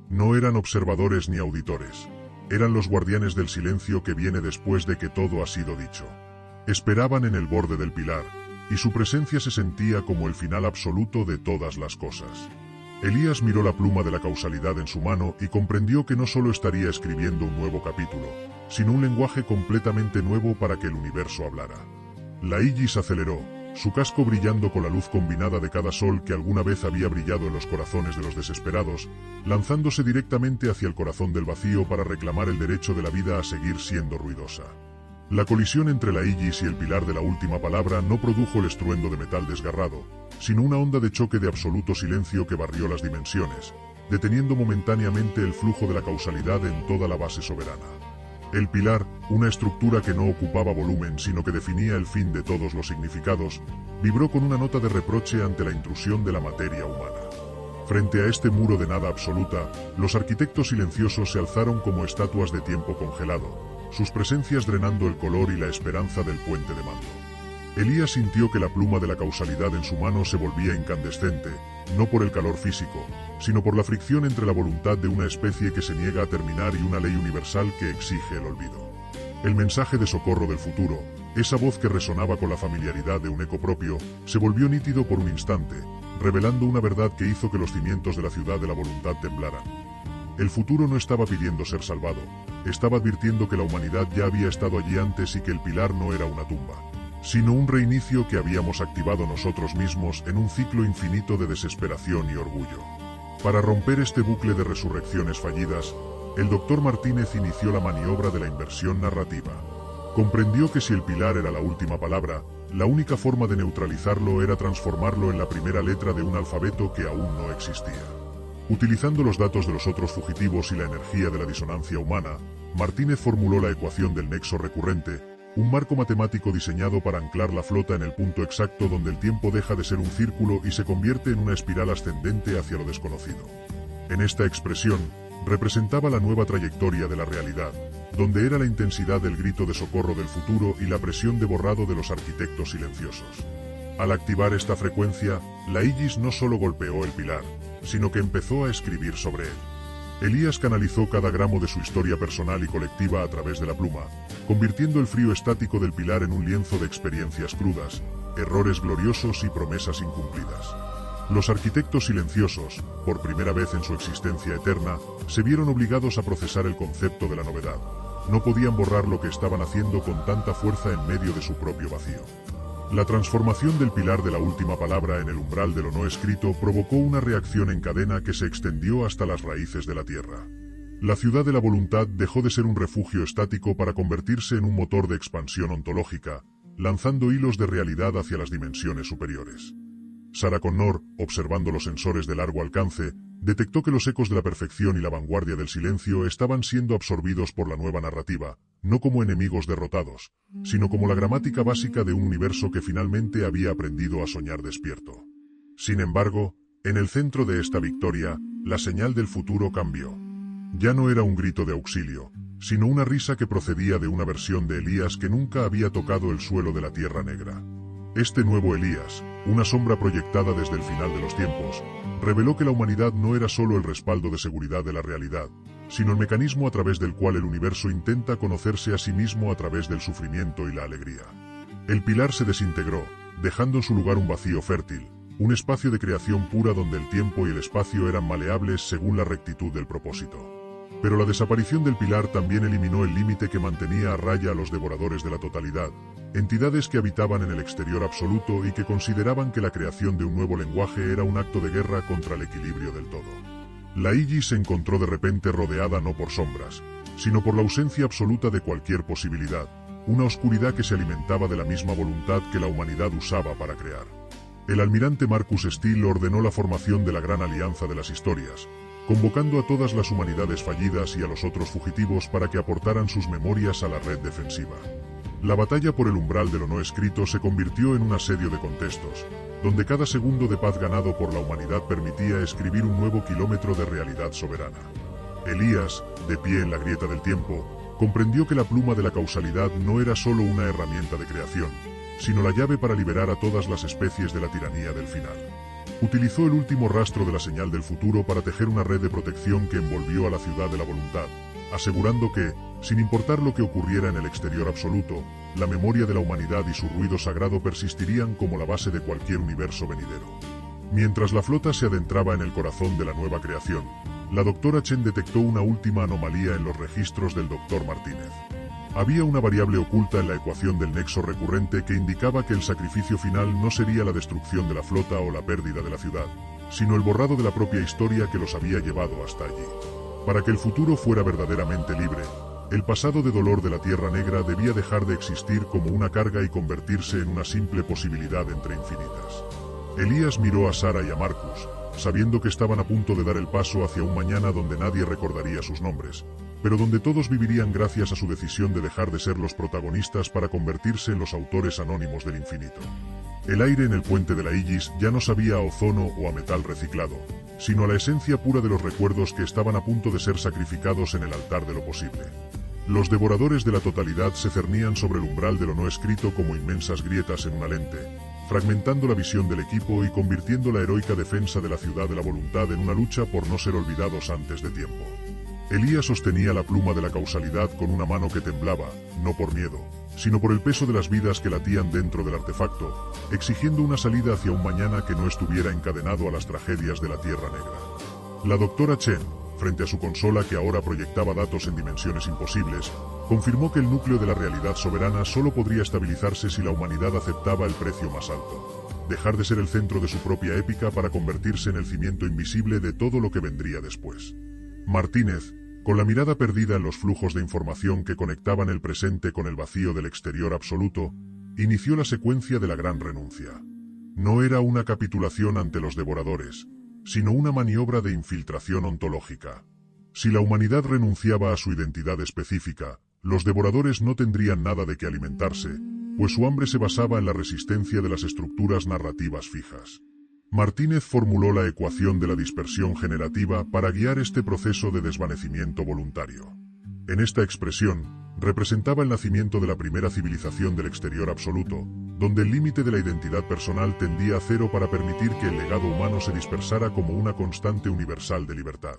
No eran observadores ni auditores, eran los guardianes del silencio que viene después de que todo ha sido dicho. Esperaban en el borde del pilar, y su presencia se sentía como el final absoluto de todas las cosas. Elías miró la pluma de la causalidad en su mano y comprendió que no solo estaría escribiendo un nuevo capítulo, sino un lenguaje completamente nuevo para que el universo hablara. La Aegis aceleró, su casco brillando con la luz combinada de cada sol que alguna vez había brillado en los corazones de los desesperados, lanzándose directamente hacia el corazón del vacío para reclamar el derecho de la vida a seguir siendo ruidosa. La colisión entre la Aegis y el pilar de la última palabra no produjo el estruendo de metal desgarrado, sino una onda de choque de absoluto silencio que barrió las dimensiones, deteniendo momentáneamente el flujo de la causalidad en toda la base soberana. El pilar, una estructura que no ocupaba volumen sino que definía el fin de todos los significados, vibró con una nota de reproche ante la intrusión de la materia humana. Frente a este muro de nada absoluta, los arquitectos silenciosos se alzaron como estatuas de tiempo congelado, sus presencias drenando el color y la esperanza del puente de mando. Elías sintió que la pluma de la causalidad en su mano se volvía incandescente, no por el calor físico, sino por la fricción entre la voluntad de una especie que se niega a terminar y una ley universal que exige el olvido. El mensaje de socorro del futuro, esa voz que resonaba con la familiaridad de un eco propio, se volvió nítido por un instante, revelando una verdad que hizo que los cimientos de la ciudad de la voluntad temblaran. El futuro no estaba pidiendo ser salvado, estaba advirtiendo que la humanidad ya había estado allí antes y que el pilar no era una tumba, sino un reinicio que habíamos activado nosotros mismos en un ciclo infinito de desesperación y orgullo. Para romper este bucle de resurrecciones fallidas, el Dr. Martínez inició la maniobra de la inversión narrativa. Comprendió que si el pilar era la última palabra, la única forma de neutralizarlo era transformarlo en la primera letra de un alfabeto que aún no existía. Utilizando los datos de los otros fugitivos y la energía de la disonancia humana, Martínez formuló la ecuación del nexo recurrente, un marco matemático diseñado para anclar la flota en el punto exacto donde el tiempo deja de ser un círculo y se convierte en una espiral ascendente hacia lo desconocido. En esta expresión, representaba la nueva trayectoria de la realidad, donde era la intensidad del grito de socorro del futuro y la presión de borrado de los arquitectos silenciosos. Al activar esta frecuencia, la Aegis no solo golpeó el pilar, sino que empezó a escribir sobre él. Elías canalizó cada gramo de su historia personal y colectiva a través de la pluma, convirtiendo el frío estático del pilar en un lienzo de experiencias crudas, errores gloriosos y promesas incumplidas. Los arquitectos silenciosos, por primera vez en su existencia eterna, se vieron obligados a procesar el concepto de la novedad. No podían borrar lo que estaban haciendo con tanta fuerza en medio de su propio vacío. La transformación del pilar de la última palabra en el umbral de lo no escrito provocó una reacción en cadena que se extendió hasta las raíces de la tierra. La ciudad de la voluntad dejó de ser un refugio estático para convertirse en un motor de expansión ontológica, lanzando hilos de realidad hacia las dimensiones superiores. Sarah Connor, observando los sensores de largo alcance, detectó que los ecos de la perfección y la vanguardia del silencio estaban siendo absorbidos por la nueva narrativa, no como enemigos derrotados, sino como la gramática básica de un universo que finalmente había aprendido a soñar despierto. Sin embargo, en el centro de esta victoria, la señal del futuro cambió. Ya no era un grito de auxilio, sino una risa que procedía de una versión de Elías que nunca había tocado el suelo de la Tierra Negra. Este nuevo Elías, una sombra proyectada desde el final de los tiempos, reveló que la humanidad no era solo el respaldo de seguridad de la realidad, sino el mecanismo a través del cual el universo intenta conocerse a sí mismo a través del sufrimiento y la alegría. El pilar se desintegró, dejando en su lugar un vacío fértil, un espacio de creación pura donde el tiempo y el espacio eran maleables según la rectitud del propósito. Pero la desaparición del pilar también eliminó el límite que mantenía a raya a los devoradores de la totalidad, entidades que habitaban en el exterior absoluto y que consideraban que la creación de un nuevo lenguaje era un acto de guerra contra el equilibrio del todo. La Iji se encontró de repente rodeada no por sombras, sino por la ausencia absoluta de cualquier posibilidad, una oscuridad que se alimentaba de la misma voluntad que la humanidad usaba para crear. El almirante Marcus Steele ordenó la formación de la Gran Alianza de las Historias, convocando a todas las humanidades fallidas y a los otros fugitivos para que aportaran sus memorias a la red defensiva. La batalla por el umbral de lo no escrito se convirtió en un asedio de contextos, donde cada segundo de paz ganado por la humanidad permitía escribir un nuevo kilómetro de realidad soberana. Elías, de pie en la grieta del tiempo, comprendió que la pluma de la causalidad no era solo una herramienta de creación, sino la llave para liberar a todas las especies de la tiranía del final. Utilizó el último rastro de la señal del futuro para tejer una red de protección que envolvió a la ciudad de la voluntad, asegurando que, sin importar lo que ocurriera en el exterior absoluto, la memoria de la humanidad y su ruido sagrado persistirían como la base de cualquier universo venidero. Mientras la flota se adentraba en el corazón de la nueva creación, la doctora Chen detectó una última anomalía en los registros del Dr. Martínez. Había una variable oculta en la ecuación del nexo recurrente que indicaba que el sacrificio final no sería la destrucción de la flota o la pérdida de la ciudad, sino el borrado de la propia historia que los había llevado hasta allí. Para que el futuro fuera verdaderamente libre, el pasado de dolor de la Tierra Negra debía dejar de existir como una carga y convertirse en una simple posibilidad entre infinitas. Elías miró a Sarah y a Marcus, sabiendo que estaban a punto de dar el paso hacia un mañana donde nadie recordaría sus nombres, pero donde todos vivirían gracias a su decisión de dejar de ser los protagonistas para convertirse en los autores anónimos del infinito. El aire en el puente de la Igis ya no sabía a ozono o a metal reciclado, sino a la esencia pura de los recuerdos que estaban a punto de ser sacrificados en el altar de lo posible. Los devoradores de la totalidad se cernían sobre el umbral de lo no escrito como inmensas grietas en una lente, fragmentando la visión del equipo y convirtiendo la heroica defensa de la ciudad de la voluntad en una lucha por no ser olvidados antes de tiempo. Elías sostenía la pluma de la causalidad con una mano que temblaba, no por miedo, sino por el peso de las vidas que latían dentro del artefacto, exigiendo una salida hacia un mañana que no estuviera encadenado a las tragedias de la Tierra Negra. La doctora Chen, frente a su consola que ahora proyectaba datos en dimensiones imposibles, confirmó que el núcleo de la realidad soberana solo podría estabilizarse si la humanidad aceptaba el precio más alto: dejar de ser el centro de su propia épica para convertirse en el cimiento invisible de todo lo que vendría después. Martínez, con la mirada perdida en los flujos de información que conectaban el presente con el vacío del exterior absoluto, inició la secuencia de la gran renuncia. No era una capitulación ante los devoradores, sino una maniobra de infiltración ontológica. Si la humanidad renunciaba a su identidad específica, los devoradores no tendrían nada de qué alimentarse, pues su hambre se basaba en la resistencia de las estructuras narrativas fijas. Martínez formuló la ecuación de la dispersión generativa para guiar este proceso de desvanecimiento voluntario. En esta expresión, representaba el nacimiento de la primera civilización del exterior absoluto, donde el límite de la identidad personal tendía a cero para permitir que el legado humano se dispersara como una constante universal de libertad.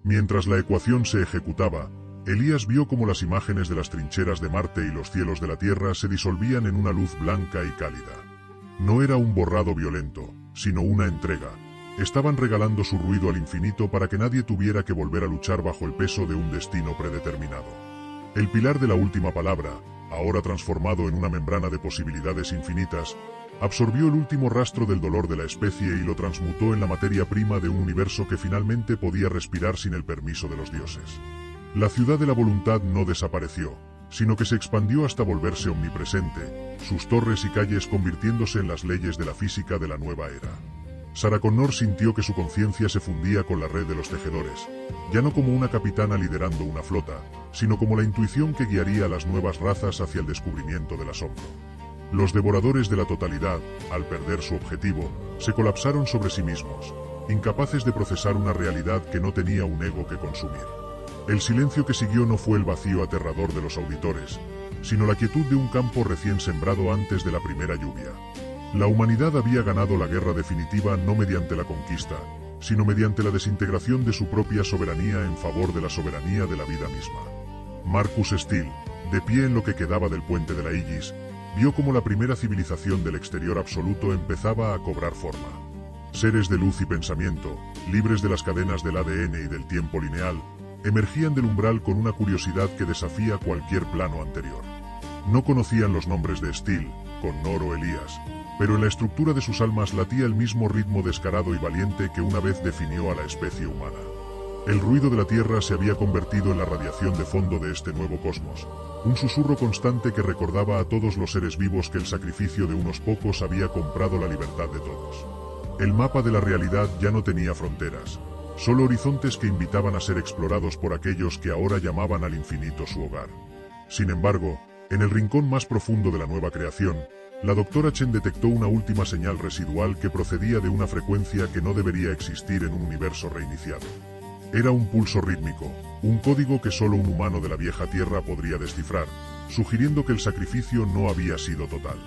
Mientras la ecuación se ejecutaba, Elías vio cómo las imágenes de las trincheras de Marte y los cielos de la Tierra se disolvían en una luz blanca y cálida. No era un borrado violento, sino una entrega. Estaban regalando su ruido al infinito para que nadie tuviera que volver a luchar bajo el peso de un destino predeterminado. El pilar de la última palabra, ahora transformado en una membrana de posibilidades infinitas, absorbió el último rastro del dolor de la especie y lo transmutó en la materia prima de un universo que finalmente podía respirar sin el permiso de los dioses. La ciudad de la voluntad no desapareció, sino que se expandió hasta volverse omnipresente, sus torres y calles convirtiéndose en las leyes de la física de la nueva era. Sarah Connor sintió que su conciencia se fundía con la red de los tejedores, ya no como una capitana liderando una flota, sino como la intuición que guiaría a las nuevas razas hacia el descubrimiento del asombro. Los devoradores de la totalidad, al perder su objetivo, se colapsaron sobre sí mismos, incapaces de procesar una realidad que no tenía un ego que consumir. El silencio que siguió no fue el vacío aterrador de los auditores, sino la quietud de un campo recién sembrado antes de la primera lluvia. La humanidad había ganado la guerra definitiva no mediante la conquista, sino mediante la desintegración de su propia soberanía en favor de la soberanía de la vida misma. Marcus Steele, de pie en lo que quedaba del puente de la Aegis, vio cómo la primera civilización del exterior absoluto empezaba a cobrar forma. Seres de luz y pensamiento, libres de las cadenas del ADN y del tiempo lineal, emergían del umbral con una curiosidad que desafía cualquier plano anterior. No conocían los nombres de Steele, Connor o Elías, pero en la estructura de sus almas latía el mismo ritmo descarado y valiente que una vez definió a la especie humana. El ruido de la Tierra se había convertido en la radiación de fondo de este nuevo cosmos, un susurro constante que recordaba a todos los seres vivos que el sacrificio de unos pocos había comprado la libertad de todos. El mapa de la realidad ya no tenía fronteras, solo horizontes que invitaban a ser explorados por aquellos que ahora llamaban al infinito su hogar. Sin embargo, en el rincón más profundo de la nueva creación, la doctora Chen detectó una última señal residual que procedía de una frecuencia que no debería existir en un universo reiniciado. Era un pulso rítmico, un código que solo un humano de la vieja Tierra podría descifrar, sugiriendo que el sacrificio no había sido total.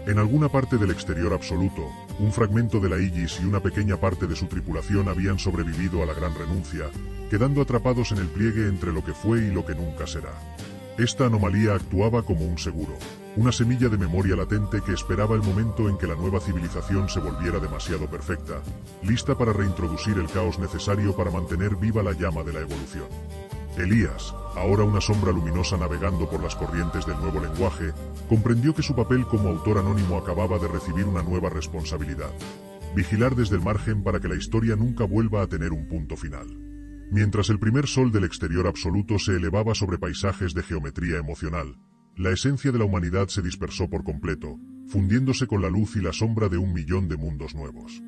En alguna parte del exterior absoluto, un fragmento de la Aegis y una pequeña parte de su tripulación habían sobrevivido a la gran renuncia, quedando atrapados en el pliegue entre lo que fue y lo que nunca será. Esta anomalía actuaba como un seguro, una semilla de memoria latente que esperaba el momento en que la nueva civilización se volviera demasiado perfecta, lista para reintroducir el caos necesario para mantener viva la llama de la evolución. Elías, ahora una sombra luminosa navegando por las corrientes del nuevo lenguaje, comprendió que su papel como autor anónimo acababa de recibir una nueva responsabilidad: vigilar desde el margen para que la historia nunca vuelva a tener un punto final. Mientras el primer sol del exterior absoluto se elevaba sobre paisajes de geometría emocional, la esencia de la humanidad se dispersó por completo, fundiéndose con la luz y la sombra de 1.000.000 de mundos nuevos.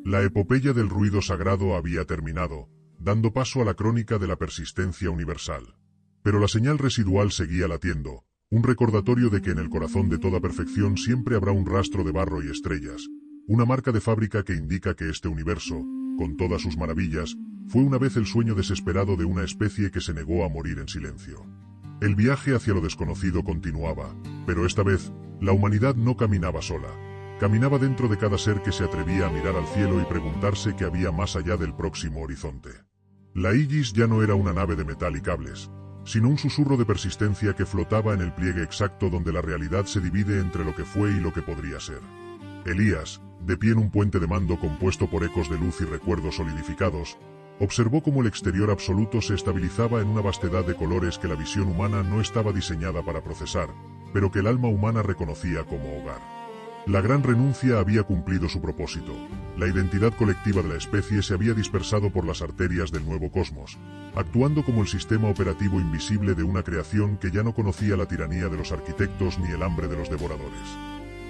La epopeya del ruido sagrado había terminado, dando paso a la crónica de la persistencia universal. Pero la señal residual seguía latiendo, un recordatorio de que en el corazón de toda perfección siempre habrá un rastro de barro y estrellas, una marca de fábrica que indica que este universo, con todas sus maravillas, fue una vez el sueño desesperado de una especie que se negó a morir en silencio. El viaje hacia lo desconocido continuaba, pero esta vez, la humanidad no caminaba sola. Caminaba dentro de cada ser que se atrevía a mirar al cielo y preguntarse qué había más allá del próximo horizonte. La Aegis ya no era una nave de metal y cables, sino un susurro de persistencia que flotaba en el pliegue exacto donde la realidad se divide entre lo que fue y lo que podría ser. Elías, de pie en un puente de mando compuesto por ecos de luz y recuerdos solidificados, observó cómo el exterior absoluto se estabilizaba en una vastedad de colores que la visión humana no estaba diseñada para procesar, pero que el alma humana reconocía como hogar. La gran renuncia había cumplido su propósito. La identidad colectiva de la especie se había dispersado por las arterias del nuevo cosmos, actuando como el sistema operativo invisible de una creación que ya no conocía la tiranía de los arquitectos ni el hambre de los devoradores.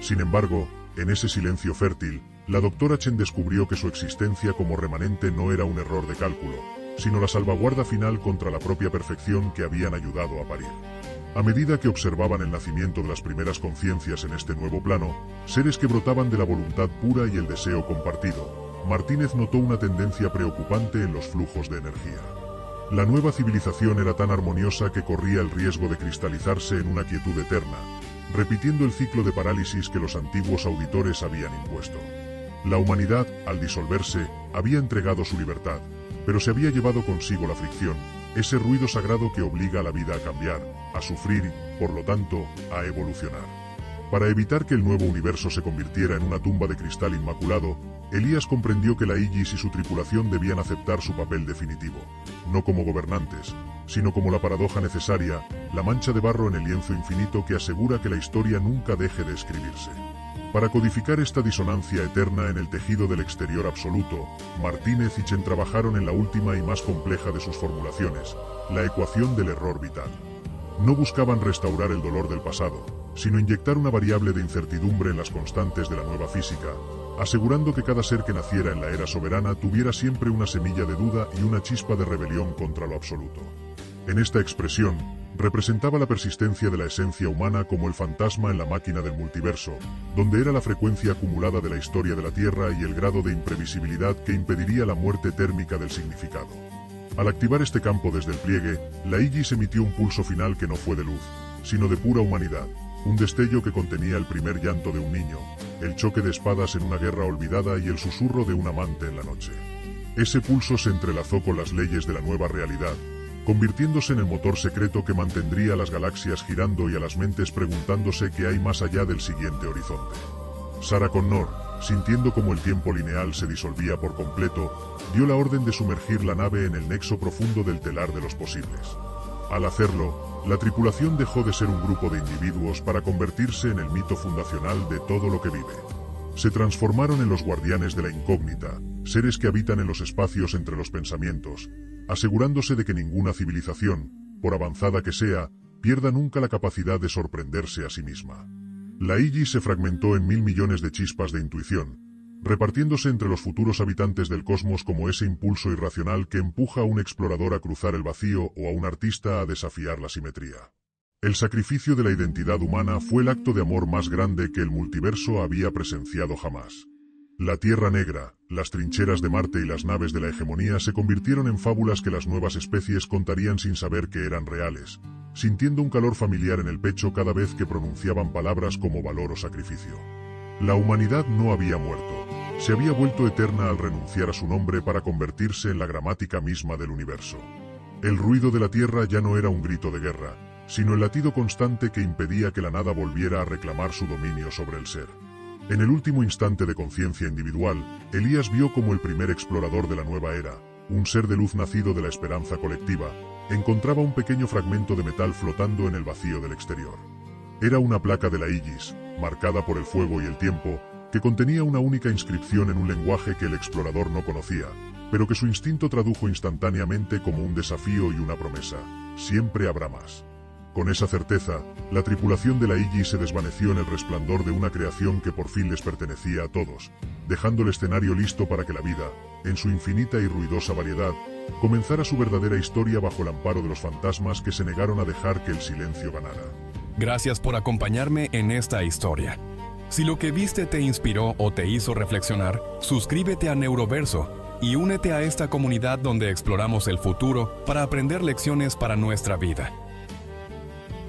Sin embargo, en ese silencio fértil, la doctora Chen descubrió que su existencia como remanente no era un error de cálculo, sino la salvaguarda final contra la propia perfección que habían ayudado a parir. A medida que observaban el nacimiento de las primeras conciencias en este nuevo plano, seres que brotaban de la voluntad pura y el deseo compartido, Martínez notó una tendencia preocupante en los flujos de energía. La nueva civilización era tan armoniosa que corría el riesgo de cristalizarse en una quietud eterna, repitiendo el ciclo de parálisis que los antiguos auditores habían impuesto. La humanidad, al disolverse, había entregado su libertad, pero se había llevado consigo la fricción, ese ruido sagrado que obliga a la vida a cambiar, a sufrir y, por lo tanto, a evolucionar. Para evitar que el nuevo universo se convirtiera en una tumba de cristal inmaculado, Elías comprendió que la Aegis y su tripulación debían aceptar su papel definitivo, no como gobernantes, sino como la paradoja necesaria, la mancha de barro en el lienzo infinito que asegura que la historia nunca deje de escribirse. Para codificar esta disonancia eterna en el tejido del exterior absoluto, Martínez y Chen trabajaron en la última y más compleja de sus formulaciones, la ecuación del error vital. No buscaban restaurar el dolor del pasado, sino inyectar una variable de incertidumbre en las constantes de la nueva física, asegurando que cada ser que naciera en la era soberana tuviera siempre una semilla de duda y una chispa de rebelión contra lo absoluto. En esta expresión, representaba la persistencia de la esencia humana como el fantasma en la máquina del multiverso, donde era la frecuencia acumulada de la historia de la Tierra y el grado de imprevisibilidad que impediría la muerte térmica del significado. Al activar este campo desde el pliegue, la Aegis emitió un pulso final que no fue de luz, sino de pura humanidad, un destello que contenía el primer llanto de un niño, el choque de espadas en una guerra olvidada y el susurro de un amante en la noche. Ese pulso se entrelazó con las leyes de la nueva realidad, convirtiéndose en el motor secreto que mantendría a las galaxias girando y a las mentes preguntándose qué hay más allá del siguiente horizonte. Sarah Connor, sintiendo como el tiempo lineal se disolvía por completo, dio la orden de sumergir la nave en el nexo profundo del telar de los posibles. Al hacerlo, la tripulación dejó de ser un grupo de individuos para convertirse en el mito fundacional de todo lo que vive. Se transformaron en los guardianes de la incógnita, seres que habitan en los espacios entre los pensamientos, asegurándose de que ninguna civilización, por avanzada que sea, pierda nunca la capacidad de sorprenderse a sí misma. La Aegis se fragmentó en 1000 millones de chispas de intuición, repartiéndose entre los futuros habitantes del cosmos como ese impulso irracional que empuja a un explorador a cruzar el vacío o a un artista a desafiar la simetría. El sacrificio de la identidad humana fue el acto de amor más grande que el multiverso había presenciado jamás. La Tierra Negra, las trincheras de Marte y las naves de la hegemonía se convirtieron en fábulas que las nuevas especies contarían sin saber que eran reales, sintiendo un calor familiar en el pecho cada vez que pronunciaban palabras como valor o sacrificio. La humanidad no había muerto, se había vuelto eterna al renunciar a su nombre para convertirse en la gramática misma del universo. El ruido de la Tierra ya no era un grito de guerra, sino el latido constante que impedía que la nada volviera a reclamar su dominio sobre el ser. En el último instante de conciencia individual, Elías vio como el primer explorador de la nueva era, un ser de luz nacido de la esperanza colectiva, encontraba un pequeño fragmento de metal flotando en el vacío del exterior. Era una placa de la Aegis, marcada por el fuego y el tiempo, que contenía una única inscripción en un lenguaje que el explorador no conocía, pero que su instinto tradujo instantáneamente como un desafío y una promesa: siempre habrá más. Con esa certeza, la tripulación de la Aegis se desvaneció en el resplandor de una creación que por fin les pertenecía a todos, dejando el escenario listo para que la vida, en su infinita y ruidosa variedad, comenzara su verdadera historia bajo el amparo de los fantasmas que se negaron a dejar que el silencio ganara. Gracias por acompañarme en esta historia. Si lo que viste te inspiró o te hizo reflexionar, suscríbete a Neuroverso y únete a esta comunidad donde exploramos el futuro para aprender lecciones para nuestra vida.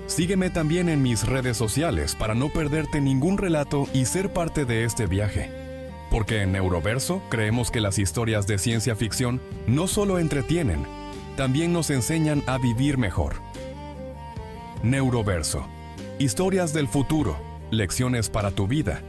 Sígueme también en mis redes sociales para no perderte ningún relato y ser parte de este viaje. Porque en Neuroverso creemos que las historias de ciencia ficción no solo entretienen, también nos enseñan a vivir mejor. Neuroverso. Historias del futuro, lecciones para tu vida.